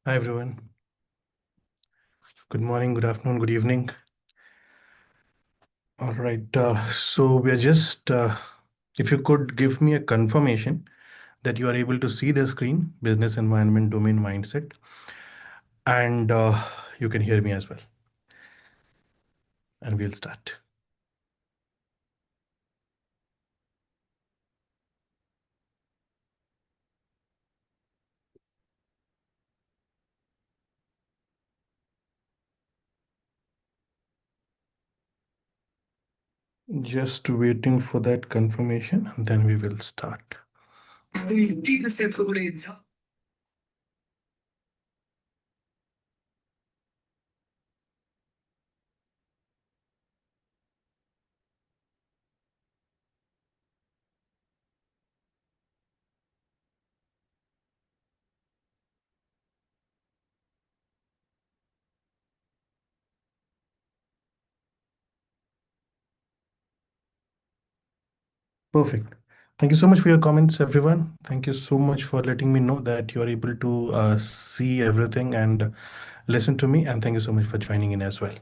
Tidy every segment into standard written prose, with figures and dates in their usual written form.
Hi everyone. Good morning, good afternoon, good evening. All right. So we are if you could give me a confirmation that you are able to see the screen, business environment, domain mindset, and you can hear me as well. And we'll start. Just waiting for that confirmation, and then we will start. Perfect. Thank you so much for your comments, everyone. Thank you so much for letting me know that you are able to see everything and listen to me. And thank you so much for joining in as well.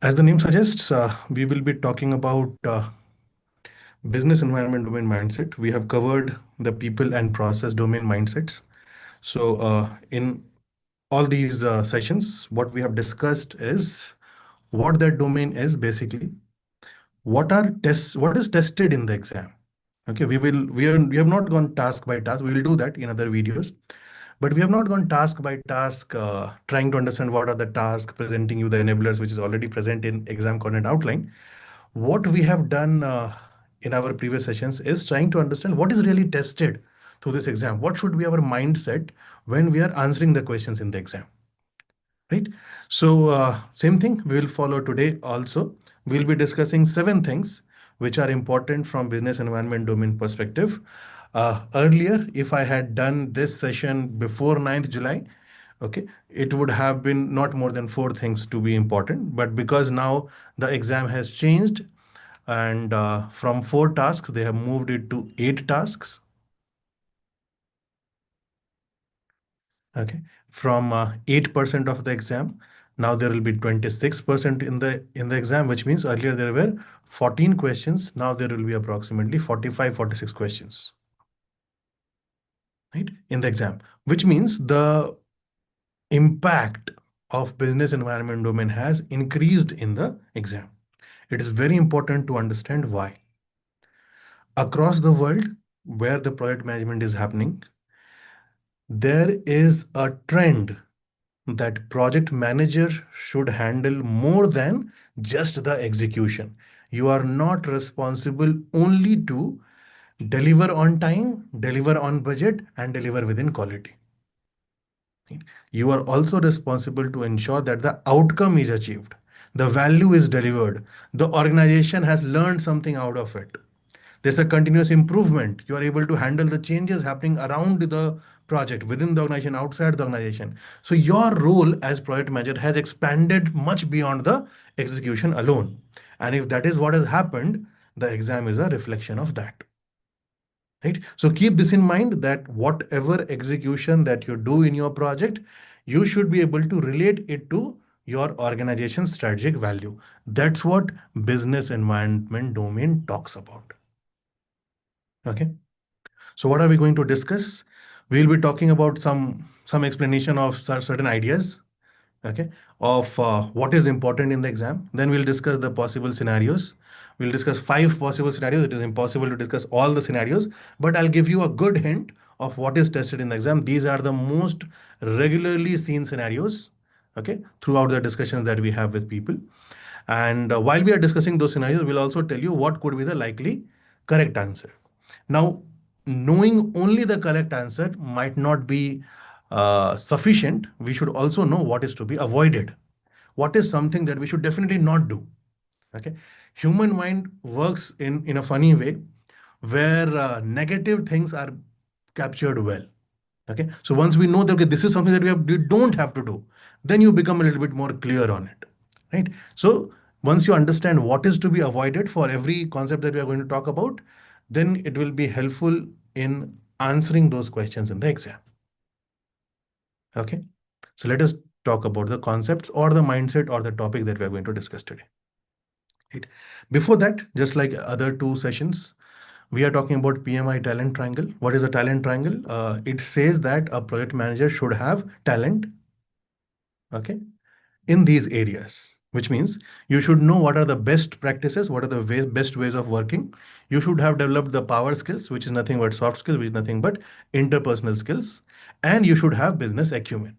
As the name suggests, we will be talking about business environment domain mindset. We have covered the people and process domain mindsets. So, in all these sessions, what we have discussed is what that domain is basically, what is tested in the exam. Okay, we have not gone task by task. We will do that in other videos, but we have not gone task by task, trying to understand what are the tasks, presenting you the enablers, which is already present in exam content outline. What we have done in our previous sessions is trying to understand what is really tested through this exam. What should be our mindset when we are answering the questions in the exam, right? So same thing we will follow today also. We'll be discussing 7 things which are important from business environment domain perspective. Earlier, if I had done this session before 9th July, okay, it would have been not more than 4 things to be important. But because now the exam has changed and from 4 tasks, they have moved it to 8 tasks. Okay, from 8% of the exam, now there will be 26% in the exam, which means earlier there were 14 questions. Now there will be approximately 45, 46 questions, right, in the exam, which means the impact of business environment domain has increased in the exam. It is very important to understand why. Across the world, where the project management is happening, there is a trend that project manager should handle more than just the execution. You are not responsible only to deliver on time, deliver on budget, and deliver within quality. You are also responsible to ensure that the outcome is achieved, the value is delivered, the organization has learned something out of it. There's a continuous improvement. You are able to handle the changes happening around the project, within the organization, outside the organization. So your role as project manager has expanded much beyond the execution alone. And if that is what has happened, the exam is a reflection of that. Right? So keep this in mind that whatever execution that you do in your project, you should be able to relate it to your organization's strategic value. That's what business environment domain talks about. Okay. So what are we going to discuss? We'll be talking about some explanation of certain ideas, okay, of what is important in the exam. Then we'll discuss the possible scenarios. We'll discuss 5 possible scenarios. It is impossible to discuss all the scenarios, but I'll give you a good hint of what is tested in the exam. These are the most regularly seen scenarios, okay, throughout the discussions that we have with people. And while we are discussing those scenarios, we'll also tell you what could be the likely correct answer. Now, knowing only the correct answer might not be sufficient. We should also know what is to be avoided. What is something that we should definitely not do? Okay. Human mind works in a funny way where negative things are captured well. Okay. So once we know that okay, this is something that we don't have to do, then you become a little bit more clear on it. Right. So once you understand what is to be avoided for every concept that we are going to talk about, then it will be helpful in answering those questions in the exam. Okay. So let us talk about the concepts or the mindset or the topic that we are going to discuss today. Right. Before that, just like other two sessions, we are talking about PMI talent triangle. What is a talent triangle? It says that a project manager should have talent, okay, in these areas, which means you should know what are the best practices, what are the best ways of working. You should have developed the power skills, which is nothing but soft skills, which is nothing but interpersonal skills, and you should have business acumen.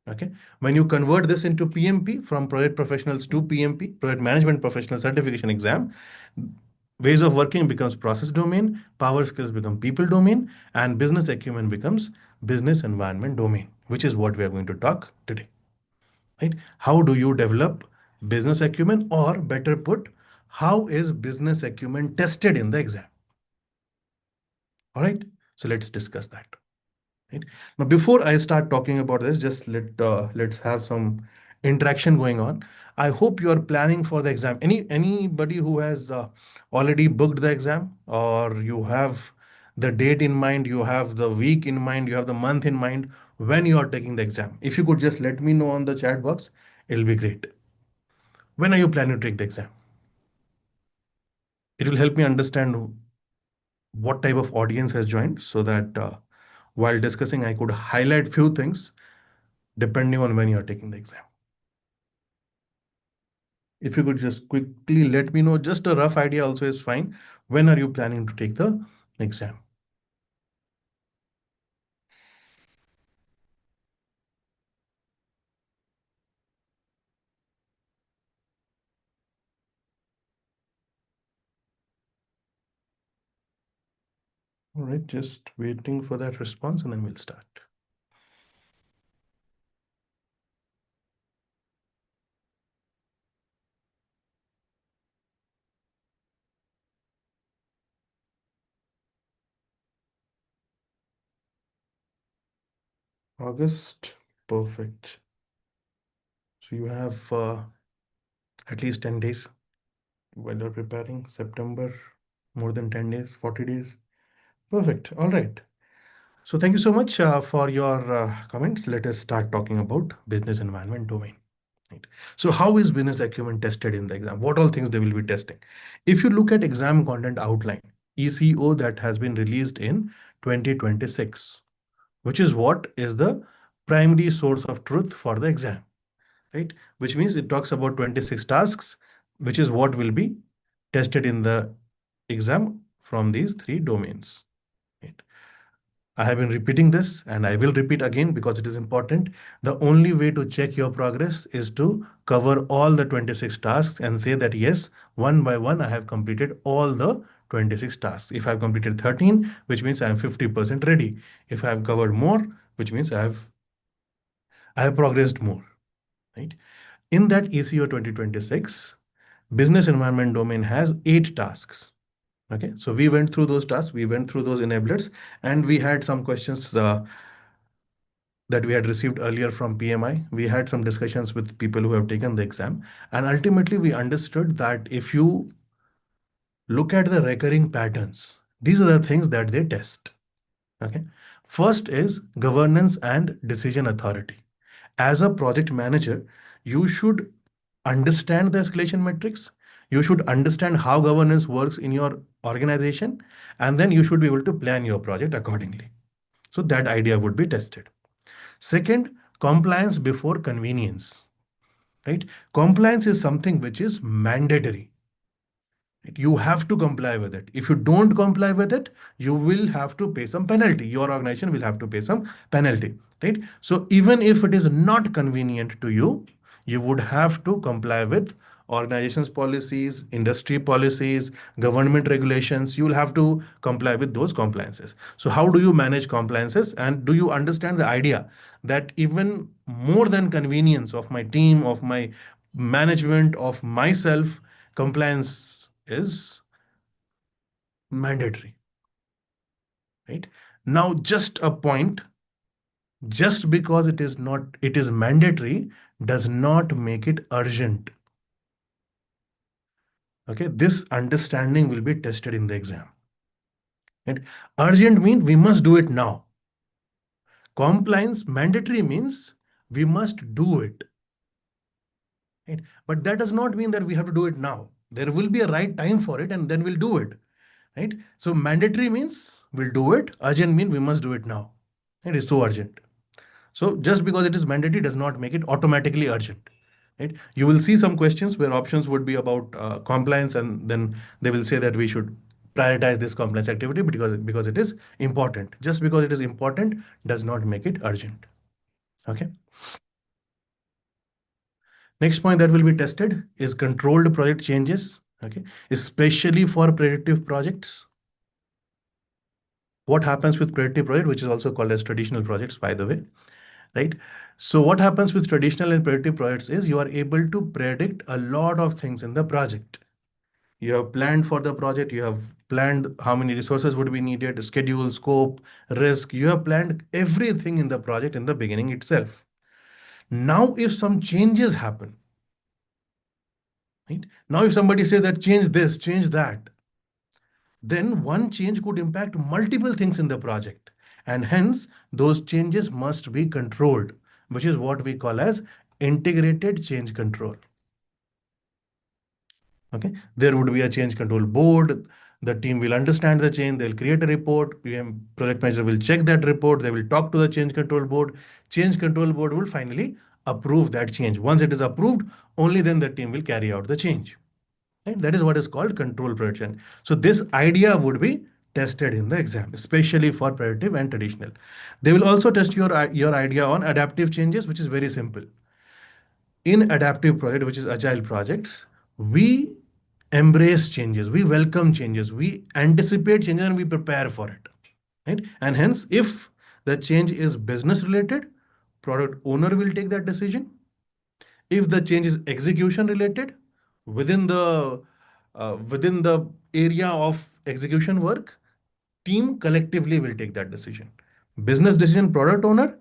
Okay. When you convert this into PMP, from project professionals to PMP, project management professional certification exam, ways of working becomes process domain, power skills become people domain, and business acumen becomes business environment domain, which is what we are going to talk today. Right? How do you develop business acumen, or better put, how is business acumen tested in the exam? All right. So let's discuss that. Right? Now, before I start talking about this, just let's have some interaction going on. I hope you are planning for the exam. Anybody who has already booked the exam, or you have the date in mind, you have the week in mind, you have the month in mind when you are taking the exam. If you could just let me know on the chat box, it'll be great. When are you planning to take the exam? It will help me understand what type of audience has joined, so that while discussing, I could highlight few things depending on when you're taking the exam. If you could just quickly let me know, just a rough idea also is fine. When are you planning to take the exam? All right, just waiting for that response and then we'll start. August, perfect. So you have at least 10 days while you're preparing. September, more than 10 days, 40 days. Perfect. All right. So thank you so much for your comments. Let us start talking about business environment domain. Right. So how is business acumen tested in the exam? What all things they will be testing? If you look at exam content outline, ECO that has been released in 2026, which is what is the primary source of truth for the exam, right? Which means it talks about 26 tasks, which is what will be tested in the exam from these three domains. Right? I have been repeating this and I will repeat again because it is important. The only way to check your progress is to cover all the 26 tasks and say that yes, one by one, I have completed all the 26 tasks. If I've completed 13, which means I am 50% ready. If I have covered more, which means I have progressed more, right? In that ACO 2026, business environment domain has 8 tasks. Okay, so we went through those tasks, we went through those enablers, and we had some questions that we had received earlier from PMI. We had some discussions with people who have taken the exam, and ultimately we understood that if you look at the recurring patterns, these are the things that they test. Okay. First is governance and decision authority. As a project manager, you should understand the escalation metrics. You should understand how governance works in your organization, and then you should be able to plan your project accordingly. So that idea would be tested. Second, compliance before convenience, right? Compliance is something which is mandatory. Right? You have to comply with it. If you don't comply with it, you will have to pay some penalty. Your organization will have to pay some penalty, right? So even if it is not convenient to you, you would have to comply with organizations policies, industry policies, government regulations. You will have to comply with those compliances. So how do you manage compliances? And do you understand the idea that even more than convenience of my team, of my management, of myself, compliance is mandatory, right? Now, just a point, just because it is mandatory does not make it urgent. Okay, this understanding will be tested in the exam. And urgent means we must do it now. Compliance mandatory means we must do it. Right? But that does not mean that we have to do it now. There will be a right time for it and then we'll do it. Right? So mandatory means we'll do it. Urgent means we must do it now. It is so urgent. So just because it is mandatory does not make it automatically urgent. Right? You will see some questions where options would be about compliance, and then they will say that we should prioritize this compliance activity because it is important. Just because it is important does not make it urgent. Okay. Next point that will be tested is controlled project changes. Okay, especially for predictive projects. What happens with predictive project, which is also called as traditional projects, by the way, right? So what happens with traditional and predictive projects is you are able to predict a lot of things in the project. You have planned for the project, you have planned how many resources would be needed, schedule, scope, risk. You have planned everything in the project in the beginning itself. Now, if some changes happen, right? Now, if somebody says that change this, change that, then one change could impact multiple things in the project. And hence, those changes must be controlled, which is what we call as integrated change control. Okay, there would be a change control board. The team will understand the change. They'll create a report. PM project manager will check that report. They will talk to the change control board. Change control board will finally approve that change. Once it is approved, only then the team will carry out the change. Right? That is what is called control prediction. So this idea would be tested in the exam, especially for predictive and traditional. They will also test your idea on adaptive changes, which is very simple. In adaptive project, which is agile projects, we embrace changes, we welcome changes, we anticipate changes, and we prepare for it. Right? And hence, if the change is business related, product owner will take that decision. If the change is execution related, within the area of execution work, team collectively will take that decision. Business decision, product owner;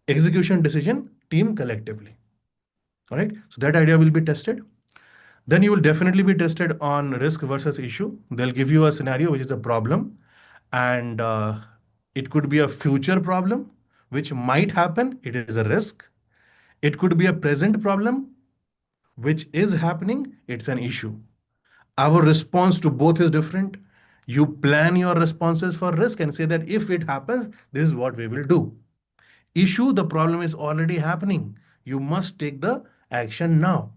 execution decision, team collectively. All right. So that idea will be tested. Then you will definitely be tested on risk versus issue. They'll give you a scenario which is a problem, and it could be a future problem which might happen. It is a risk. It could be a present problem which is happening. It's an issue. Our response to both is different. You plan your responses for risk and say that if it happens, this is what we will do. Issue, the problem is already happening. You must take the action now.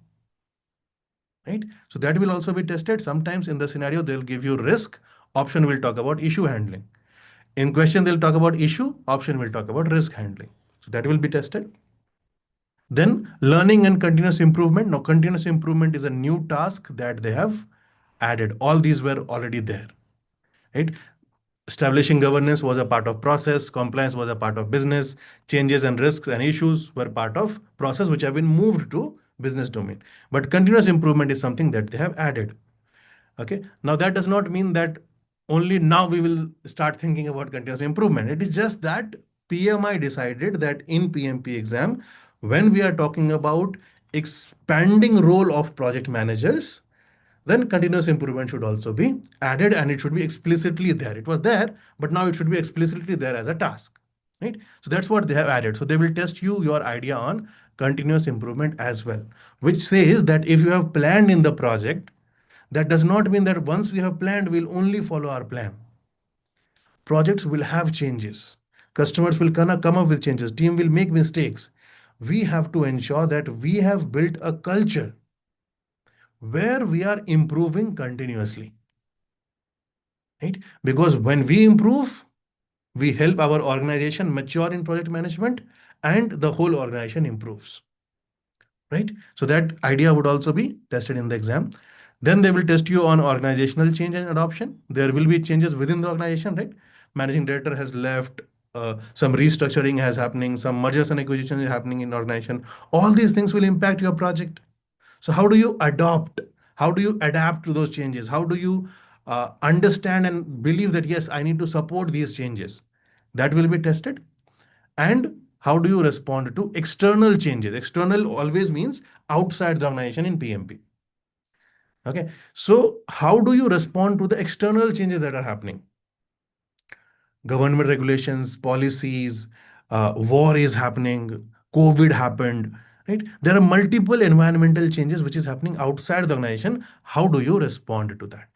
Right? So that will also be tested. Sometimes in the scenario, they'll give you risk. Option will talk about issue handling. In question, they'll talk about issue. Option will talk about risk handling. So that will be tested. Then learning and continuous improvement. Now, continuous improvement is a new task that they have added. All these were already there. Right? Establishing governance was a part of process, compliance was a part of business, changes and risks and issues were part of process which have been moved to business domain. But continuous improvement is something that they have added. Okay. Now that does not mean that only now we will start thinking about continuous improvement. It is just that PMI decided that in PMP exam, when we are talking about expanding role of project managers, then continuous improvement should also be added and it should be explicitly there. It was there, but now it should be explicitly there as a task. Right? So that's what they have added. So they will test your idea on continuous improvement as well, which says that if you have planned in the project, that does not mean that once we have planned, we'll only follow our plan. Projects will have changes. Customers will come up with changes. Team will make mistakes. We have to ensure that we have built a culture where we are improving continuously. Right? Because when we improve, we help our organization mature in project management and the whole organization improves. Right? So that idea would also be tested in the exam. Then they will test you on organizational change and adoption. There will be changes within the organization, right? Managing director has left, some restructuring has happening, some mergers and acquisitions is happening in organization. All these things will impact your project. So how do you adopt? How do you adapt to those changes? How do you understand and believe that, yes, I need to support these changes? That will be tested. And how do you respond to external changes? External always means outside the organization in PMP. Okay. So how do you respond to the external changes that are happening? Government regulations, policies, war is happening, COVID happened, right? There are multiple environmental changes which is happening outside the organization. How do you respond to that?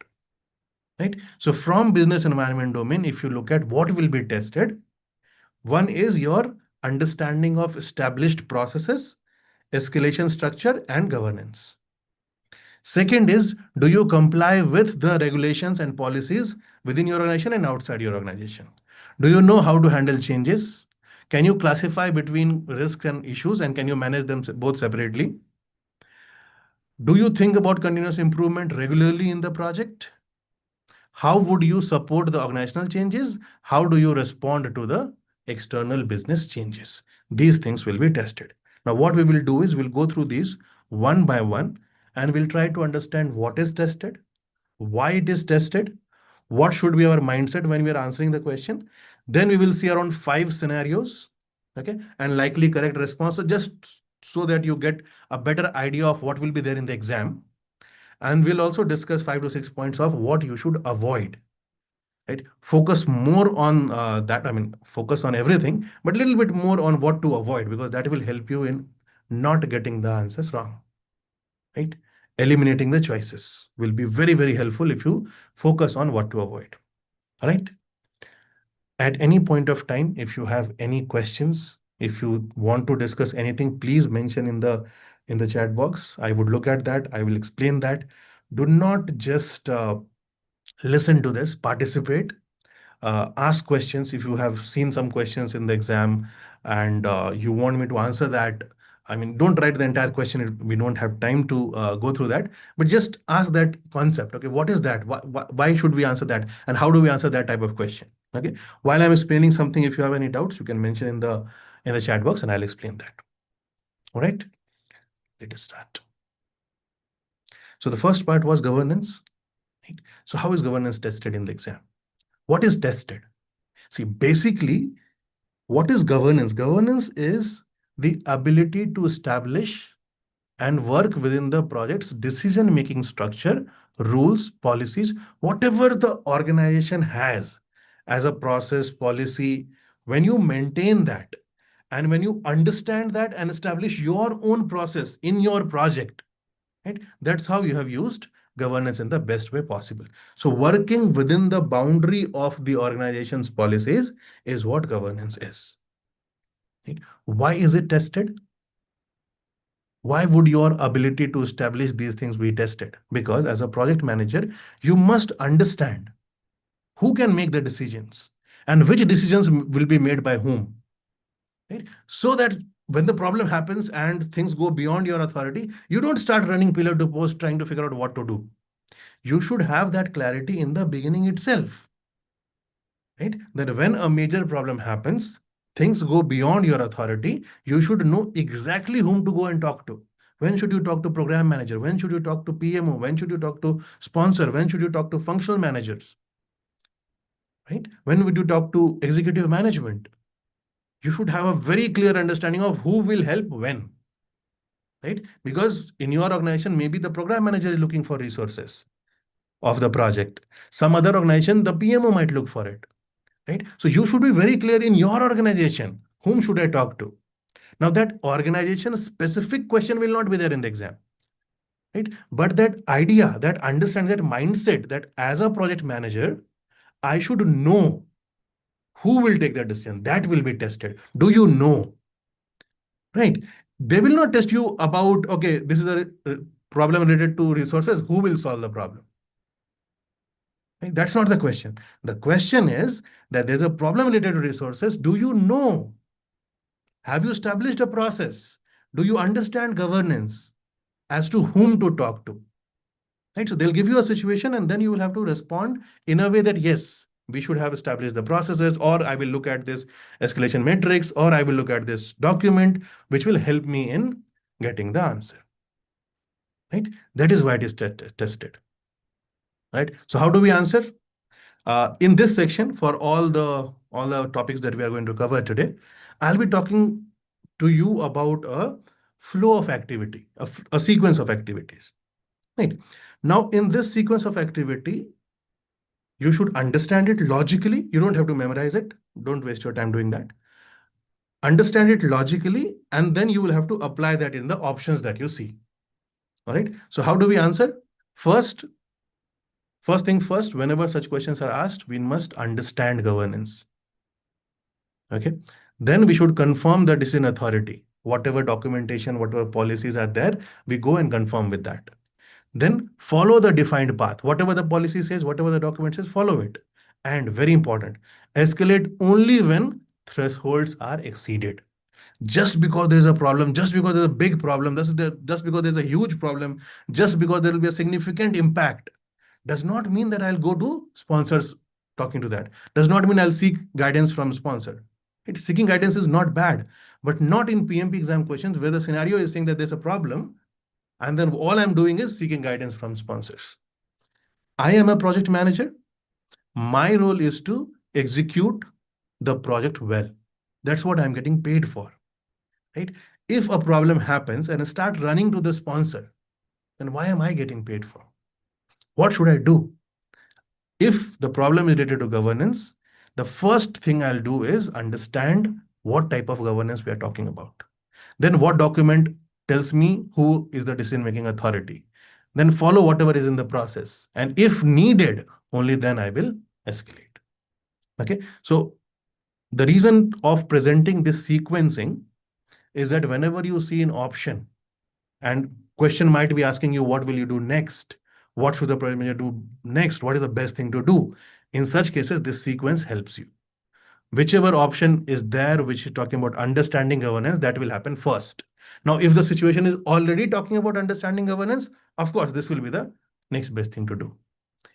Right? So from business environment domain, if you look at what will be tested, one is your understanding of established processes, escalation structure, and governance. Second is, do you comply with the regulations and policies within your organization and outside your organization? Do you know how to handle changes? Can you classify between risks and issues, and can you manage them both separately? Do you think about continuous improvement regularly in the project? How would you support the organizational changes? How do you respond to the external business changes? These things will be tested. Now, what we will do is we'll go through these one by one, and we'll try to understand what is tested, why it is tested, what should be our mindset when we are answering the question. Then we will see around 5 scenarios, okay, and likely correct response. So just so that you get a better idea of what will be there in the exam. And we'll also discuss 5 to 6 points of what you should avoid. Right? Focus more on that. I mean, focus on everything, but a little bit more on what to avoid, because that will help you in not getting the answers wrong. Right? Eliminating the choices will be very, very helpful if you focus on what to avoid. All right. At any point of time, if you have any questions, if you want to discuss anything, please mention in the chat box. I would look at that. I will explain that. Do not just listen to this, participate, ask questions. If you have seen some questions in the exam and you want me to answer that, I mean, don't write the entire question. We don't have time to go through that, but just ask that concept. Okay, what is that? Why should we answer that? And how do we answer that type of question? Okay, while I'm explaining something, if you have any doubts, you can mention in the chat box and I'll explain that. All right, let us start. So the first part was governance. Right? So how is governance tested in the exam? What is tested? See, basically, what is governance? Governance is the ability to establish and work within the project's decision-making structure, rules, policies, whatever the organization has as a process, policy. When you maintain that and when you understand that and establish your own process in your project, right? That's how you have used governance in the best way possible. So working within the boundary of the organization's policies is what governance is. Right? Why is it tested? Why would your ability to establish these things be tested? Because as a project manager, you must understand who can make the decisions and which decisions will be made by whom. Right? So that when the problem happens and things go beyond your authority, you don't start running pillar to post trying to figure out what to do. You should have that clarity in the beginning itself. Right? That when a major problem happens, things go beyond your authority, you should know exactly whom to go and talk to. When should you talk to program manager? When should you talk to PMO? When should you talk to sponsor? When should you talk to functional managers? Right? When would you talk to executive management? You should have a very clear understanding of who will help when. Right? Because in your organization, maybe the program manager is looking for resources of the project. Some other organization, the PMO might look for it. Right? So you should be very clear in your organization. Whom should I talk to? Now that organization specific question will not be there in the exam. Right? But that idea, that understand, that mindset that as a project manager, I should know who will take that decision. That will be tested. Do you know? Right? They will not test you about, okay, this is a problem related to resources. Who will solve the problem? Right? That's not the question. The question is that there's a problem related to resources. Do you know? Have you established a process? Do you understand governance as to whom to talk to? Right? So they'll give you a situation and then you will have to respond in a way that, yes, we should have established the processes, or I will look at this escalation matrix, or I will look at this document, which will help me in getting the answer. Right? That is why it is tested. Right? So how do we answer? In this section, for all the topics that we are going to cover today, I'll be talking to you about a flow of activity, a sequence of activities. Right. Now, in this sequence of activity, you should understand it logically. You don't have to memorize it. Don't waste your time doing that. understand it logically, and then you will have to apply that in the options that you see. All right. So how do we answer? First, first thing first, whenever such questions are asked, we must understand governance. Okay. Then we should confirm the decision authority. Whatever documentation, whatever policies are there, we go and confirm with that. Then follow the defined path. Whatever the policy says, whatever the document says, follow it. And very important, escalate only when thresholds are exceeded. Just because there's a problem, just because there's a big problem, just because there's a huge problem, just because there will be a significant impact, does not mean that I'll go to sponsors talking to that. Does not mean I'll seek guidance from sponsor. Seeking guidance is not bad, but not in PMP exam questions where the scenario is saying that there's a problem, and then all I'm doing is seeking guidance from sponsors. I am a project manager. My role is to execute the project well. That's what I'm getting paid for. Right? If a problem happens and I start running to the sponsor, then why am I getting paid for? What should I do? If the problem is related to governance, the first thing I'll do is understand what type of governance we are talking about. Then what document tells me who is the decision-making authority. Then follow whatever is in the process. And if needed, only then I will escalate. Okay. So the reason of presenting this sequencing is that whenever you see an option and question might be asking you, what will you do next? What should the project manager do next? What is the best thing to do? In such cases, this sequence helps you. Whichever option is there, which is talking about understanding governance, that will happen first. Now, if the situation is already talking about understanding governance, of course, this will be the next best thing to do.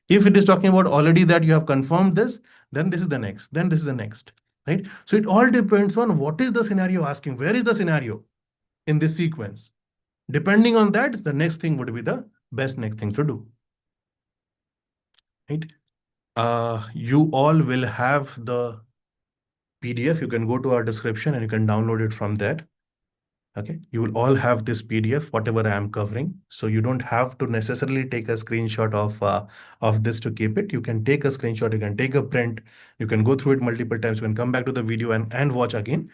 If it is talking about already that you have confirmed this, then this is the next, then this is the next, right? So it all depends on what is the scenario asking, where is the scenario in this sequence. Depending on that, the next thing would be the best next thing to do, right? You all will have the PDF. You can go to our description and you can download it from there. Okay, you will all have this PDF, whatever I am covering. So you don't have to necessarily take a screenshot of this to keep it. You can take a screenshot, you can take a print, you can go through it multiple times, you can come back to the video and watch again.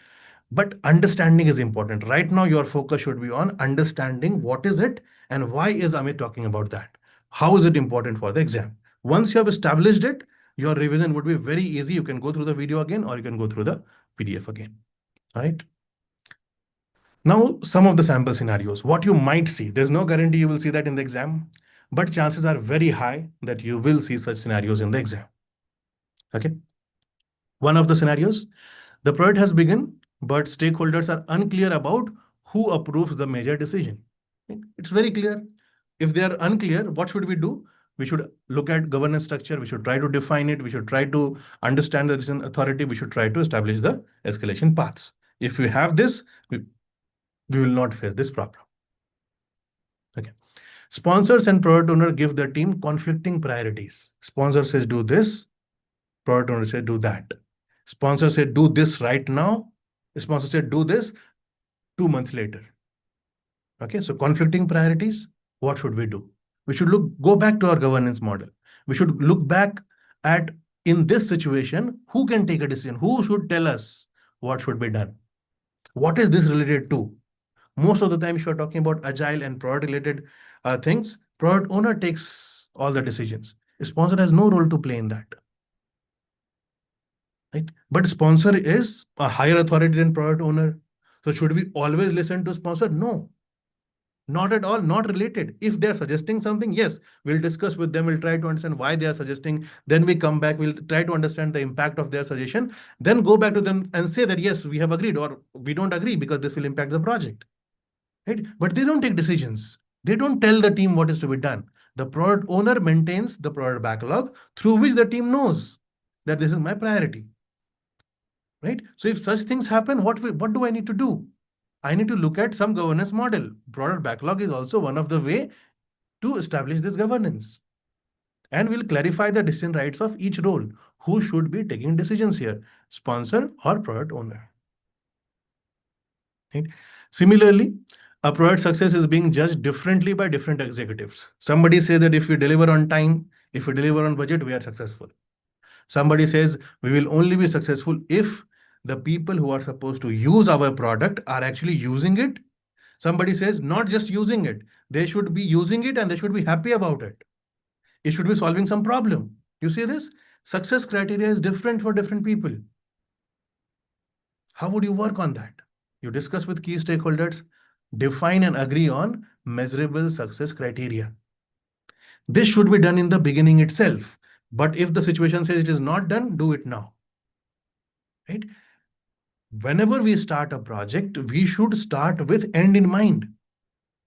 But understanding is important. Right now, your focus should be on understanding what is it and why is Amit talking about that? How is it important for the exam? Once you have established it, your revision would be very easy. You can go through the video again or you can go through the PDF again. All right. Now, some of the sample scenarios, what you might see, there's no guarantee you will see that in the exam, but chances are very high that you will see such scenarios in the exam. Okay. One of the scenarios, the project has begun, but stakeholders are unclear about who approves the major decision. It's very clear. If they are unclear, what should we do? We should look at governance structure. We should try to define it. We should try to understand the decision authority. We should try to establish the escalation paths. If we have this, we will not face this problem. Okay. Sponsors and product owner give the team conflicting priorities. Sponsor says do this, product owner says do that. Sponsor said do this right now. Sponsor said do this 2 months later. Okay, so conflicting priorities, what should we do? We should go back to our governance model. We should look back at, in this situation, who can take a decision? Who should tell us what should be done? What is this related to? Most of the time, if you're talking about agile and product related things, product owner takes all the decisions. A sponsor has no role to play in that. Right? But sponsor is a higher authority than product owner. So should we always listen to sponsor? No, not at all, not related. If they're suggesting something, yes, we'll discuss with them. We'll try to understand why they are suggesting. Then we come back, we'll try to understand the impact of their suggestion. Then go back to them and say that, yes, we have agreed or we don't agree because this will impact the project. Right? But they don't take decisions. They don't tell the team what is to be done. The product owner maintains the product backlog through which the team knows that this is my priority. Right? So if such things happen, what do I need to do? I need to look at some governance model. Product backlog is also one of the way to establish this governance. And we'll clarify the decision rights of each role. Who should be taking decisions here? Sponsor or product owner? Right? Similarly, a product success is being judged differently by different executives. Somebody says that if we deliver on time, if we deliver on budget, we are successful. Somebody says we will only be successful if The people who are supposed to use our product are actually using it. Somebody says not just using it, they should be using it and they should be happy about it. It should be solving some problem. You see this? Success criteria is different for different people. How would you work on that? You discuss with key stakeholders, define and agree on measurable success criteria. This should be done in the beginning itself. But if the situation says it is not done, do it now. Right? Whenever we start a project, we should start with end in mind.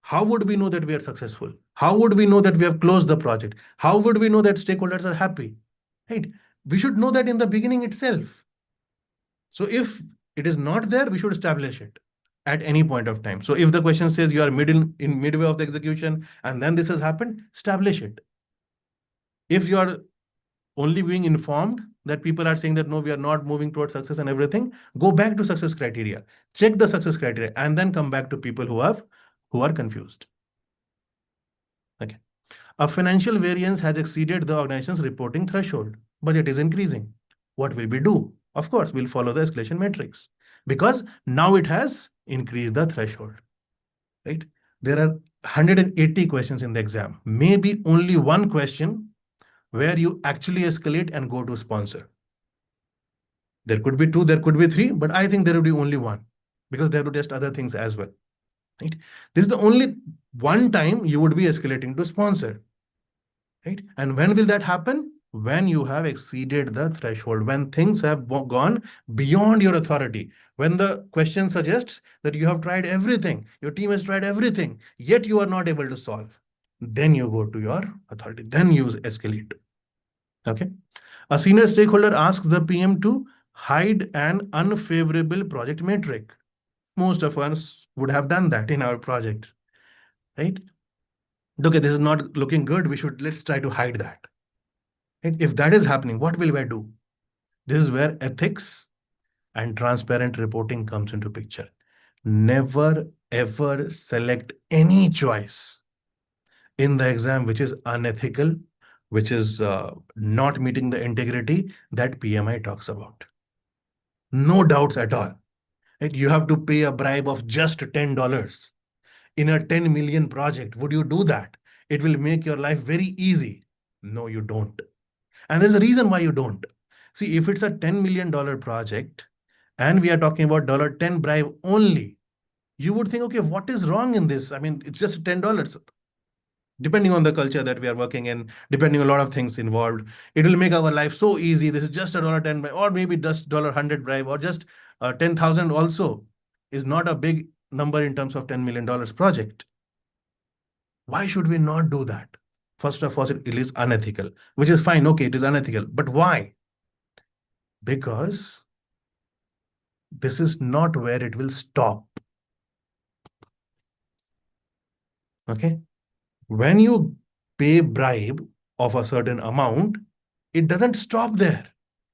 How would we know that we are successful? How would we know that we have closed the project? How would we know that stakeholders are happy? Right? We should know that in the beginning itself. So if it is not there, we should establish it at any point of time. So if the question says you are in midway of the execution and then this has happened, establish it. If you are only being informed that people are saying that no, we are not moving towards success and everything, go back to success criteria, check the success criteria, and then come back to people who are confused. Okay. A financial variance has exceeded the organization's reporting threshold. Budget is increasing. What will we do? Of course, we'll follow the escalation matrix because now it has increased the threshold. Right? There are 180 questions in the exam. Maybe only one question where you actually escalate and go to sponsor. There could be two, there could be three, but I think there will be only one because they have to test other things as well. Right? This is the only one time you would be escalating to sponsor. Right? And when will that happen? When you have exceeded the threshold, when things have gone beyond your authority, when the question suggests that you have tried everything, your team has tried everything, yet you are not able to solve, then you go to your authority, then you escalate. Okay. A senior stakeholder asks the PM to hide an unfavorable project metric. Most of us would have done that in our project, right? Okay, this is not looking good. Let's try to hide that. And if that is happening, what will we do? This is where ethics and transparent reporting comes into picture. Never ever select any choice in the exam which is unethical, which is not meeting the integrity that PMI talks about. No doubts at all. Right? You have to pay a bribe of just $10 in a 10 million project. Would you do that? It will make your life very easy. No, you don't. And there's a reason why you don't. See, if it's a $10 million project and we are talking about $10 bribe only, you would think, okay, what is wrong in this? I mean, it's just $10. Depending on the culture that we are working in, depending on a lot of things involved, it will make our life so easy. This is just a $10 bribe, or maybe just $100 bribe, or just 10,000 also is not a big number in terms of $10 million project. Why should we not do that? First of all, it is unethical, which is fine. Okay, it is unethical. But why? Because this is not where it will stop. Okay. When you pay bribe of a certain amount, it doesn't stop there.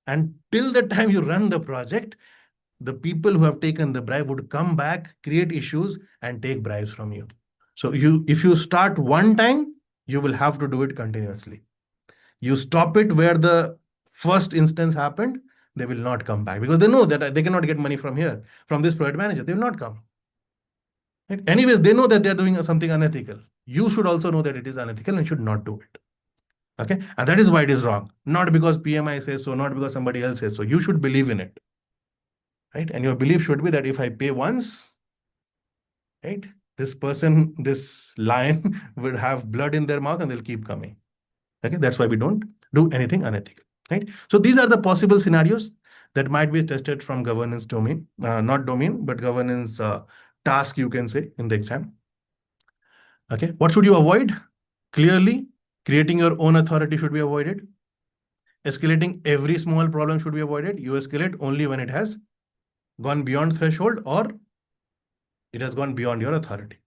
And till the time you run the project, the people who have taken the bribe would come back, create issues, and take bribes from you. So if you start one time, you will have to do it continuously. You stop it where the first instance happened, they will not come back because they know that they cannot get money from here, from this project manager. They will not come. Right? Anyways, they know that they're doing something unethical. You should also know that it is unethical and should not do it. Okay. And that is why it is wrong. Not because PMI says so, not because somebody else says so. You should believe in it. Right? And your belief should be that if I pay once, right, this lion will have blood in their mouth and they'll keep coming. Okay. That's why we don't do anything unethical. Right? So these are the possible scenarios that might be tested from governance domain, not domain, but governance task, you can say, in the exam. Okay. What should you avoid? Clearly, creating your own authority should be avoided. Escalating every small problem should be avoided. You escalate only when it has gone beyond threshold or it has gone beyond your authority.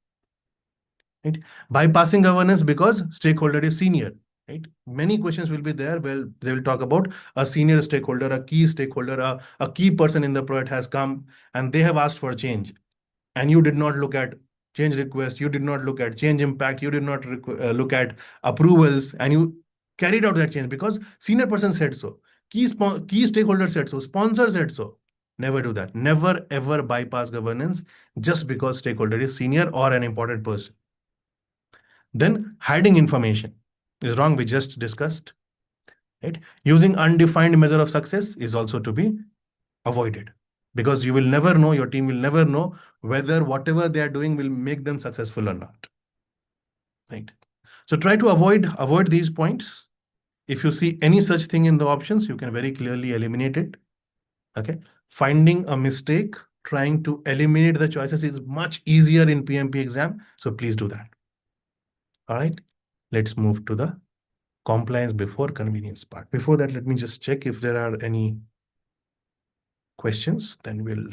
Right? Bypassing governance because stakeholder is senior. Right? Many questions will be there. Well, they will talk about a senior stakeholder, a key stakeholder, a key person in the project has come and they have asked for change. And you did not look at change request, you did not look at change impact, you did not look at approvals, and you carried out that change because senior person said so, key stakeholder said so, sponsor said so. Never do that. Never ever bypass governance just because stakeholder is senior or an important person. Then hiding information is wrong. We just discussed. Right? Using undefined measure of success is also to be avoided, because you will never know, your team will never know whether whatever they are doing will make them successful or not. Right? So try to avoid these points. If you see any such thing in the options, you can very clearly eliminate it. Okay. Finding a mistake, trying to eliminate the choices is much easier in PMP exam. So please do that. All right. Let's move to the compliance before convenience part. Before that, let me just check if there are any questions. Then we'll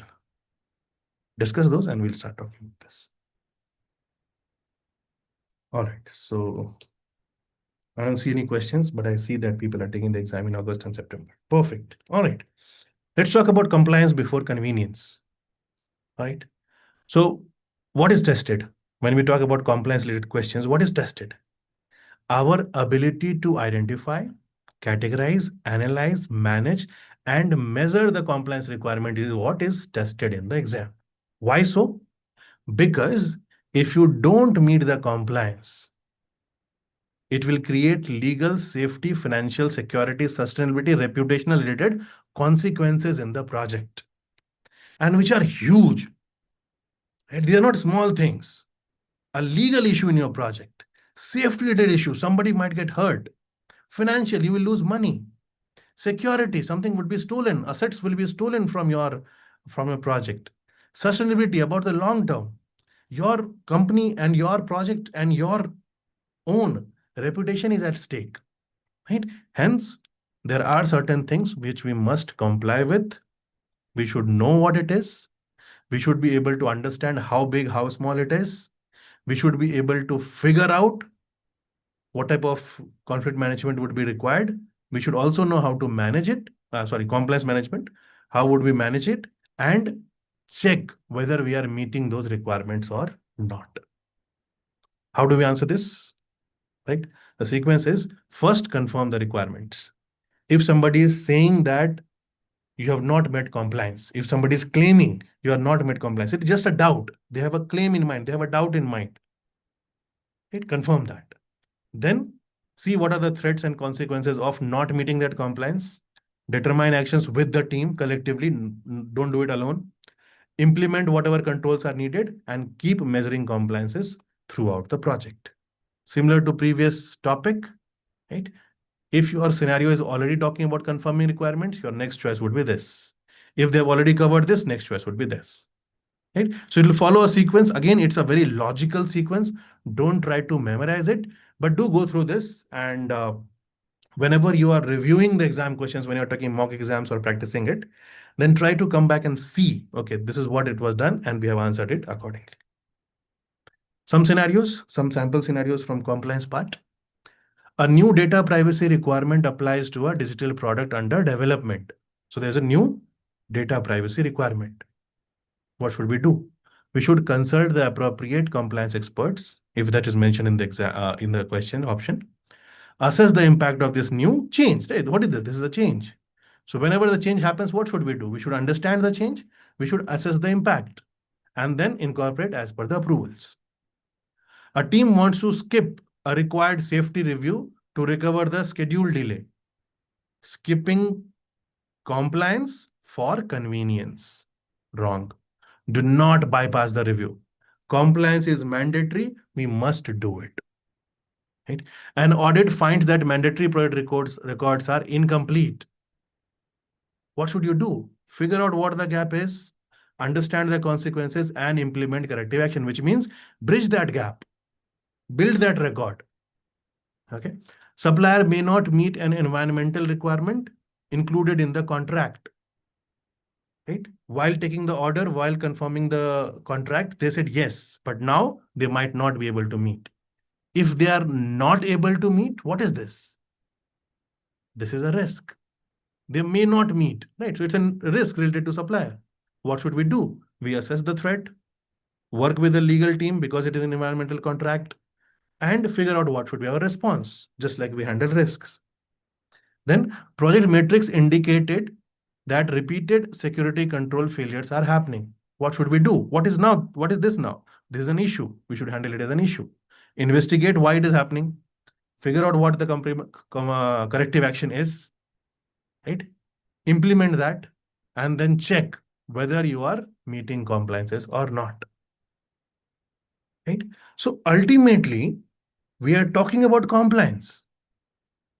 discuss those and we'll start talking about this. All right. So I don't see any questions, but I see that people are taking the exam in August and September. Perfect. All right. Let's talk about compliance before convenience. Right. So what is tested? When we talk about compliance related questions, what is tested? Our ability to identify, categorize, analyze, manage, and measure the compliance requirement is what is tested in the exam. Why so? Because if you don't meet the compliance, it will create legal, safety, financial security, sustainability, reputational related consequences in the project, and which are huge. Right? These are not small things. A legal issue in your project, safety related issue, somebody might get hurt, financial, you will lose money, security, something would be stolen, assets will be stolen from your project, sustainability, about the long term, your company and your project and your own reputation is at stake. Right? Hence, there are certain things which we must comply with. We should know what it is. We should be able to understand how big, how small it is. We should be able to figure out what type of conflict management would be required. We should also know how to manage it. Compliance management. How would we manage it? And check whether we are meeting those requirements or not. How do we answer this? Right? The sequence is first confirm the requirements. If somebody is saying that you have not met compliance, if somebody is claiming you are not met compliance, it's just a doubt. They have a claim in mind, they have a doubt in mind. Right? Confirm that. Then see what are the threats and consequences of not meeting that compliance. Determine actions with the team collectively. Don't do it alone. Implement whatever controls are needed and keep measuring compliances throughout the project. Similar to previous topic, right? If your scenario is already talking about confirming requirements, your next choice would be this. If they've already covered this, next choice would be this. Right? So it will follow a sequence. Again, it's a very logical sequence. Don't try to memorize it, but do go through this. And whenever you are reviewing the exam questions, when you're taking mock exams or practicing it, then try to come back and see, okay, this is what it was done, and we have answered it accordingly. Some scenarios, some sample scenarios from compliance part. A new data privacy requirement applies to a digital product under development. So there's a new data privacy requirement. What should we do? We should consult the appropriate compliance experts, if that is mentioned in the question option. Assess the impact of this new change. Right? What is this? This is a change. So whenever the change happens, what should we do? We should understand the change. We should assess the impact and then incorporate as per the approvals. A team wants to skip a required safety review to recover the schedule delay. Skipping compliance for convenience. Wrong. Do not bypass the review. Compliance is mandatory. We must do it. Right? An audit finds that mandatory product records are incomplete. What should you do? Figure out what the gap is, understand the consequences, and implement corrective action, which means bridge that gap, build that record. Okay. Supplier may not meet an environmental requirement included in the contract. Right? While taking the order, while confirming the contract, they said yes, but now they might not be able to meet. If they are not able to meet, what is this? This is a risk. They may not meet, right? So it's a risk related to supplier. What should we do? We assess the threat, work with the legal team because it is an environmental contract, and figure out what should be our response, just like we handle risks. Then project metrics indicated that repeated security control failures are happening. What should we do? What is now? What is this now? This is an issue. We should handle it as an issue. Investigate why it is happening. Figure out what the corrective action is, right? Implement that, and then check whether you are meeting compliances or not, right? So ultimately, we are talking about compliance,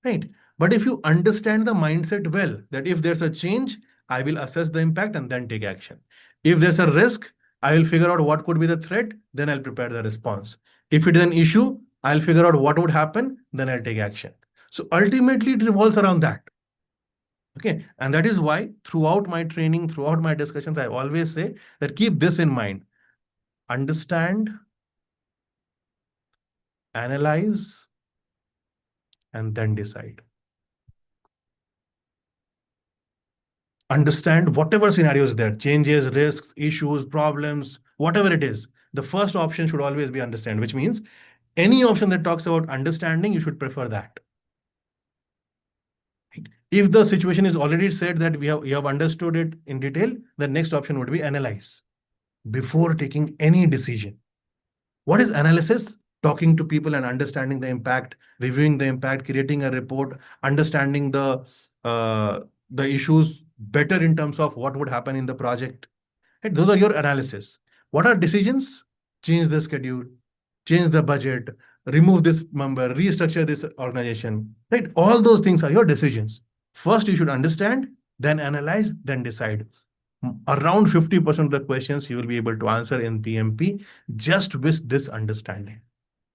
right? But if you understand the mindset well, that if there's a change, I will assess the impact and then take action. If there's a risk, I will figure out what could be the threat, then I'll prepare the response. If it is an issue, I'll figure out what would happen, then I'll take action. So ultimately, it revolves around that. Okay. And that is why throughout my training, throughout my discussions, I always say that keep this in mind. Understand, analyze, and then decide. Understand whatever scenario is there, changes, risks, issues, problems, whatever it is. The first option should always be understand, which means any option that talks about understanding, you should prefer that. If the situation is already said that you have understood it in detail, the next option would be analyze before taking any decision. What is analysis? Talking to people and understanding the impact, reviewing the impact, creating a report, understanding the issues better in terms of what would happen in the project. Right? Those are your analysis. What are decisions? Change the schedule, change the budget, remove this member, restructure this organization. Right? All those things are your decisions. First, you should understand, then analyze, then decide. Around 50% of the questions you will be able to answer in PMP just with this understanding,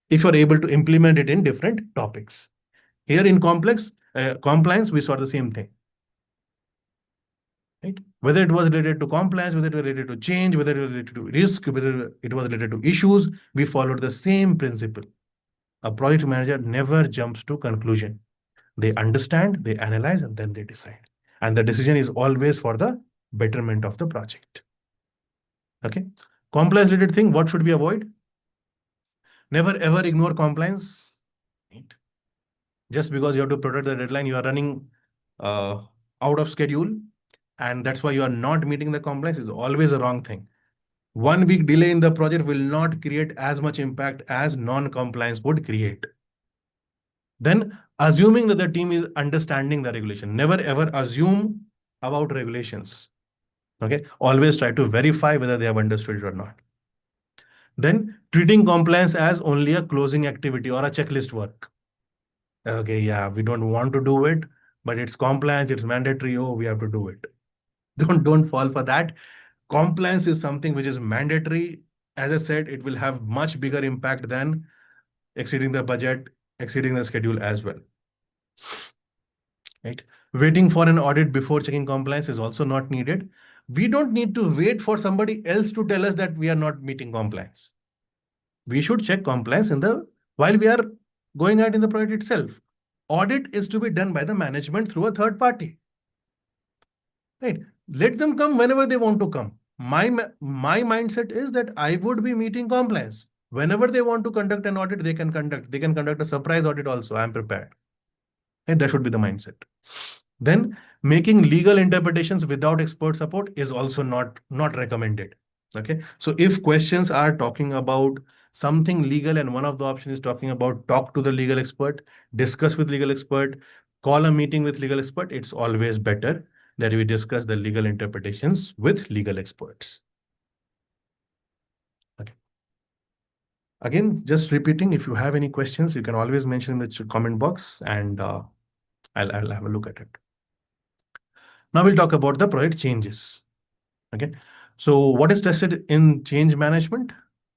if you're able to implement it in different topics. Here in compliance, we saw the same thing. Right? Whether it was related to compliance, whether it was related to change, whether it was related to risk, whether it was related to issues, we followed the same principle. A project manager never jumps to conclusion. They understand, they analyze, and then they decide. And the decision is always for the betterment of the project. Okay. Compliance related thing, what should we avoid? Never ever ignore compliance. Right? Just because you have to protect the deadline, you are running out of schedule, and that's why you are not meeting the compliance, is always a wrong thing. 1 week delay in the project will not create as much impact as non-compliance would create. Then assuming that the team is understanding the regulation. Never ever assume about regulations. Okay. Always try to verify whether they have understood it or not. Then treating compliance as only a closing activity or a checklist work. Okay, yeah, we don't want to do it, but it's compliance, it's mandatory. Oh, we have to do it. Don't fall for that. Compliance is something which is mandatory. As I said, it will have much bigger impact than exceeding the budget, exceeding the schedule as well. Right? Waiting for an audit before checking compliance is also not needed. We don't need to wait for somebody else to tell us that we are not meeting compliance. We should check compliance while we are going out in the project itself. Audit is to be done by the management through a third party. Right? Let them come whenever they want to come. My mindset is that I would be meeting compliance. Whenever they want to conduct an audit, they can conduct. They can conduct a surprise audit also. I'm prepared. And that should be the mindset. Then making legal interpretations without expert support is also not recommended. Okay. So if questions are talking about something legal and one of the options is talking about talk to the legal expert, discuss with legal expert, call a meeting with legal expert, it's always better that we discuss the legal interpretations with legal experts. Okay. Again, just repeating, if you have any questions, you can always mention in the comment box, and I'll have a look at it. Now we'll talk about the project changes. Okay. So what is tested in change management?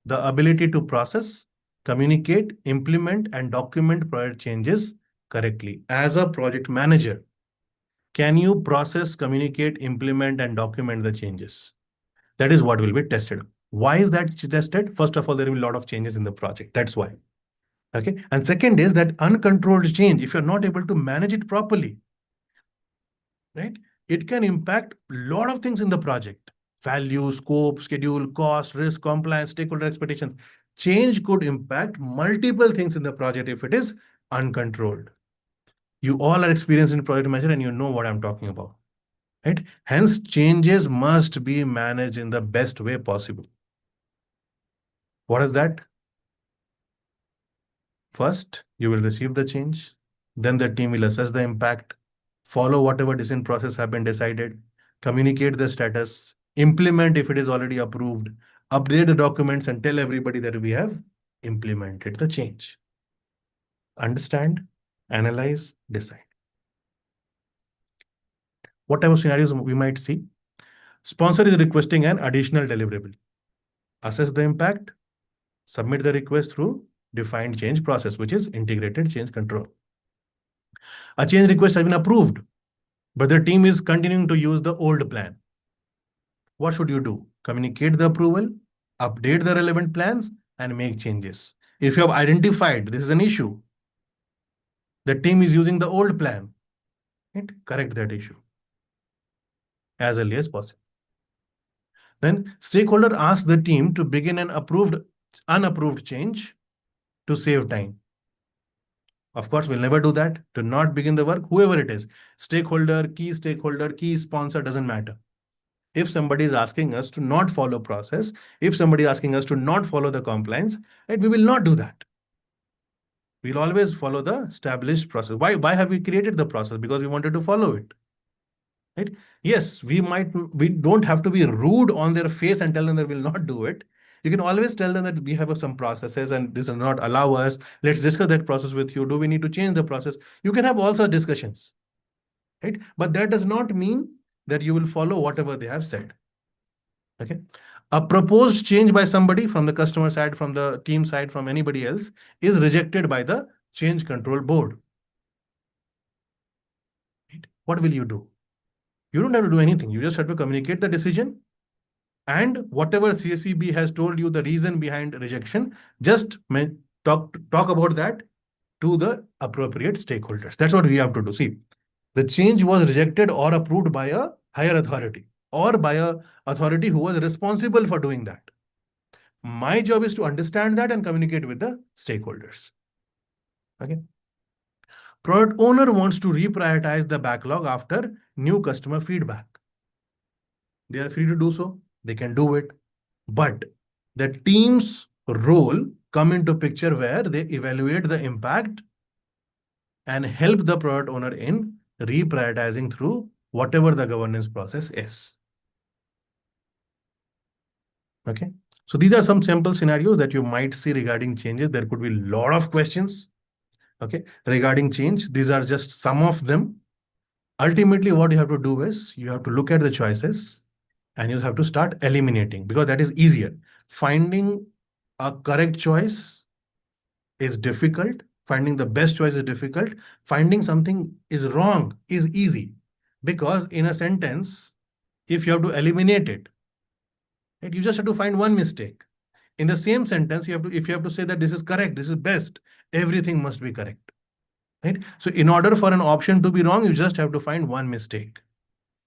The ability to process, communicate, implement, and document project changes correctly. As a project manager, can you process, communicate, implement, and document the changes? That is what will be tested. Why is that tested? First of all, there will be a lot of changes in the project. That's why. Okay. And second is that uncontrolled change, if you're not able to manage it properly, right, it can impact a lot of things in the project. Value, scope, schedule, cost, risk, compliance, stakeholder expectations. Change could impact multiple things in the project if it is uncontrolled. You all are experienced in project management and you know what I'm talking about. right? Hence, changes must be managed in the best way possible. What is that? First, you will receive the change. Then the team will assess the impact, follow whatever decision process have been decided, communicate the status, implement if it is already approved, update the documents and tell everybody that we have implemented the change. Understand, analyze, decide. What type of scenarios we might see? Sponsor is requesting an additional deliverable. Assess the impact, submit the request through defined change process, which is integrated change control. A change request has been approved, but the team is continuing to use the old plan. What should you do? Communicate the approval, update the relevant plans, and make changes. If you have identified this is an issue, the team is using the old plan, right? Correct that issue as early as possible. Then stakeholder asks the team to begin an unapproved change to save time. Of course, we'll never do that. Do not begin the work, whoever it is. Stakeholder, key sponsor, doesn't matter. If somebody is asking us to not follow process, if somebody is asking us to not follow the compliance, right, we will not do that. We'll always follow the established process. Why have we created the process? Because we wanted to follow it. Right? Yes, we don't have to be rude on their face and tell them that we'll not do it. You can always tell them that we have some processes and this does not allow us. Let's discuss that process with you. Do we need to change the process? You can have also discussions, right? But that does not mean that you will follow whatever they have said. Okay. A proposed change by somebody from the customer side, from the team side, from anybody else is rejected by the change control board. Right? What will you do? You don't have to do anything. You just have to communicate the decision, and whatever CSCB has told you the reason behind rejection, just talk about that to the appropriate stakeholders. That's what we have to do. See, the change was rejected or approved by a higher authority or by a authority who was responsible for doing that. My job is to understand that and communicate with the stakeholders. Okay. Product owner wants to reprioritize the backlog after new customer feedback. They are free to do so. They can do it. But the team's role come into picture where they evaluate the impact and help the product owner in reprioritizing through whatever the governance process is. Okay. So these are some sample scenarios that you might see regarding changes. There could be a lot of questions, okay, regarding change. These are just some of them. Ultimately, what you have to do is you have to look at the choices and you have to start eliminating, because that is easier. Finding a correct choice is difficult. Finding the best choice is difficult. Finding something is wrong is easy, because in a sentence, if you have to eliminate it, right, you just have to find one mistake. In the same sentence, if you have to say that this is correct, this is best, everything must be correct. Right? So in order for an option to be wrong, you just have to find one mistake.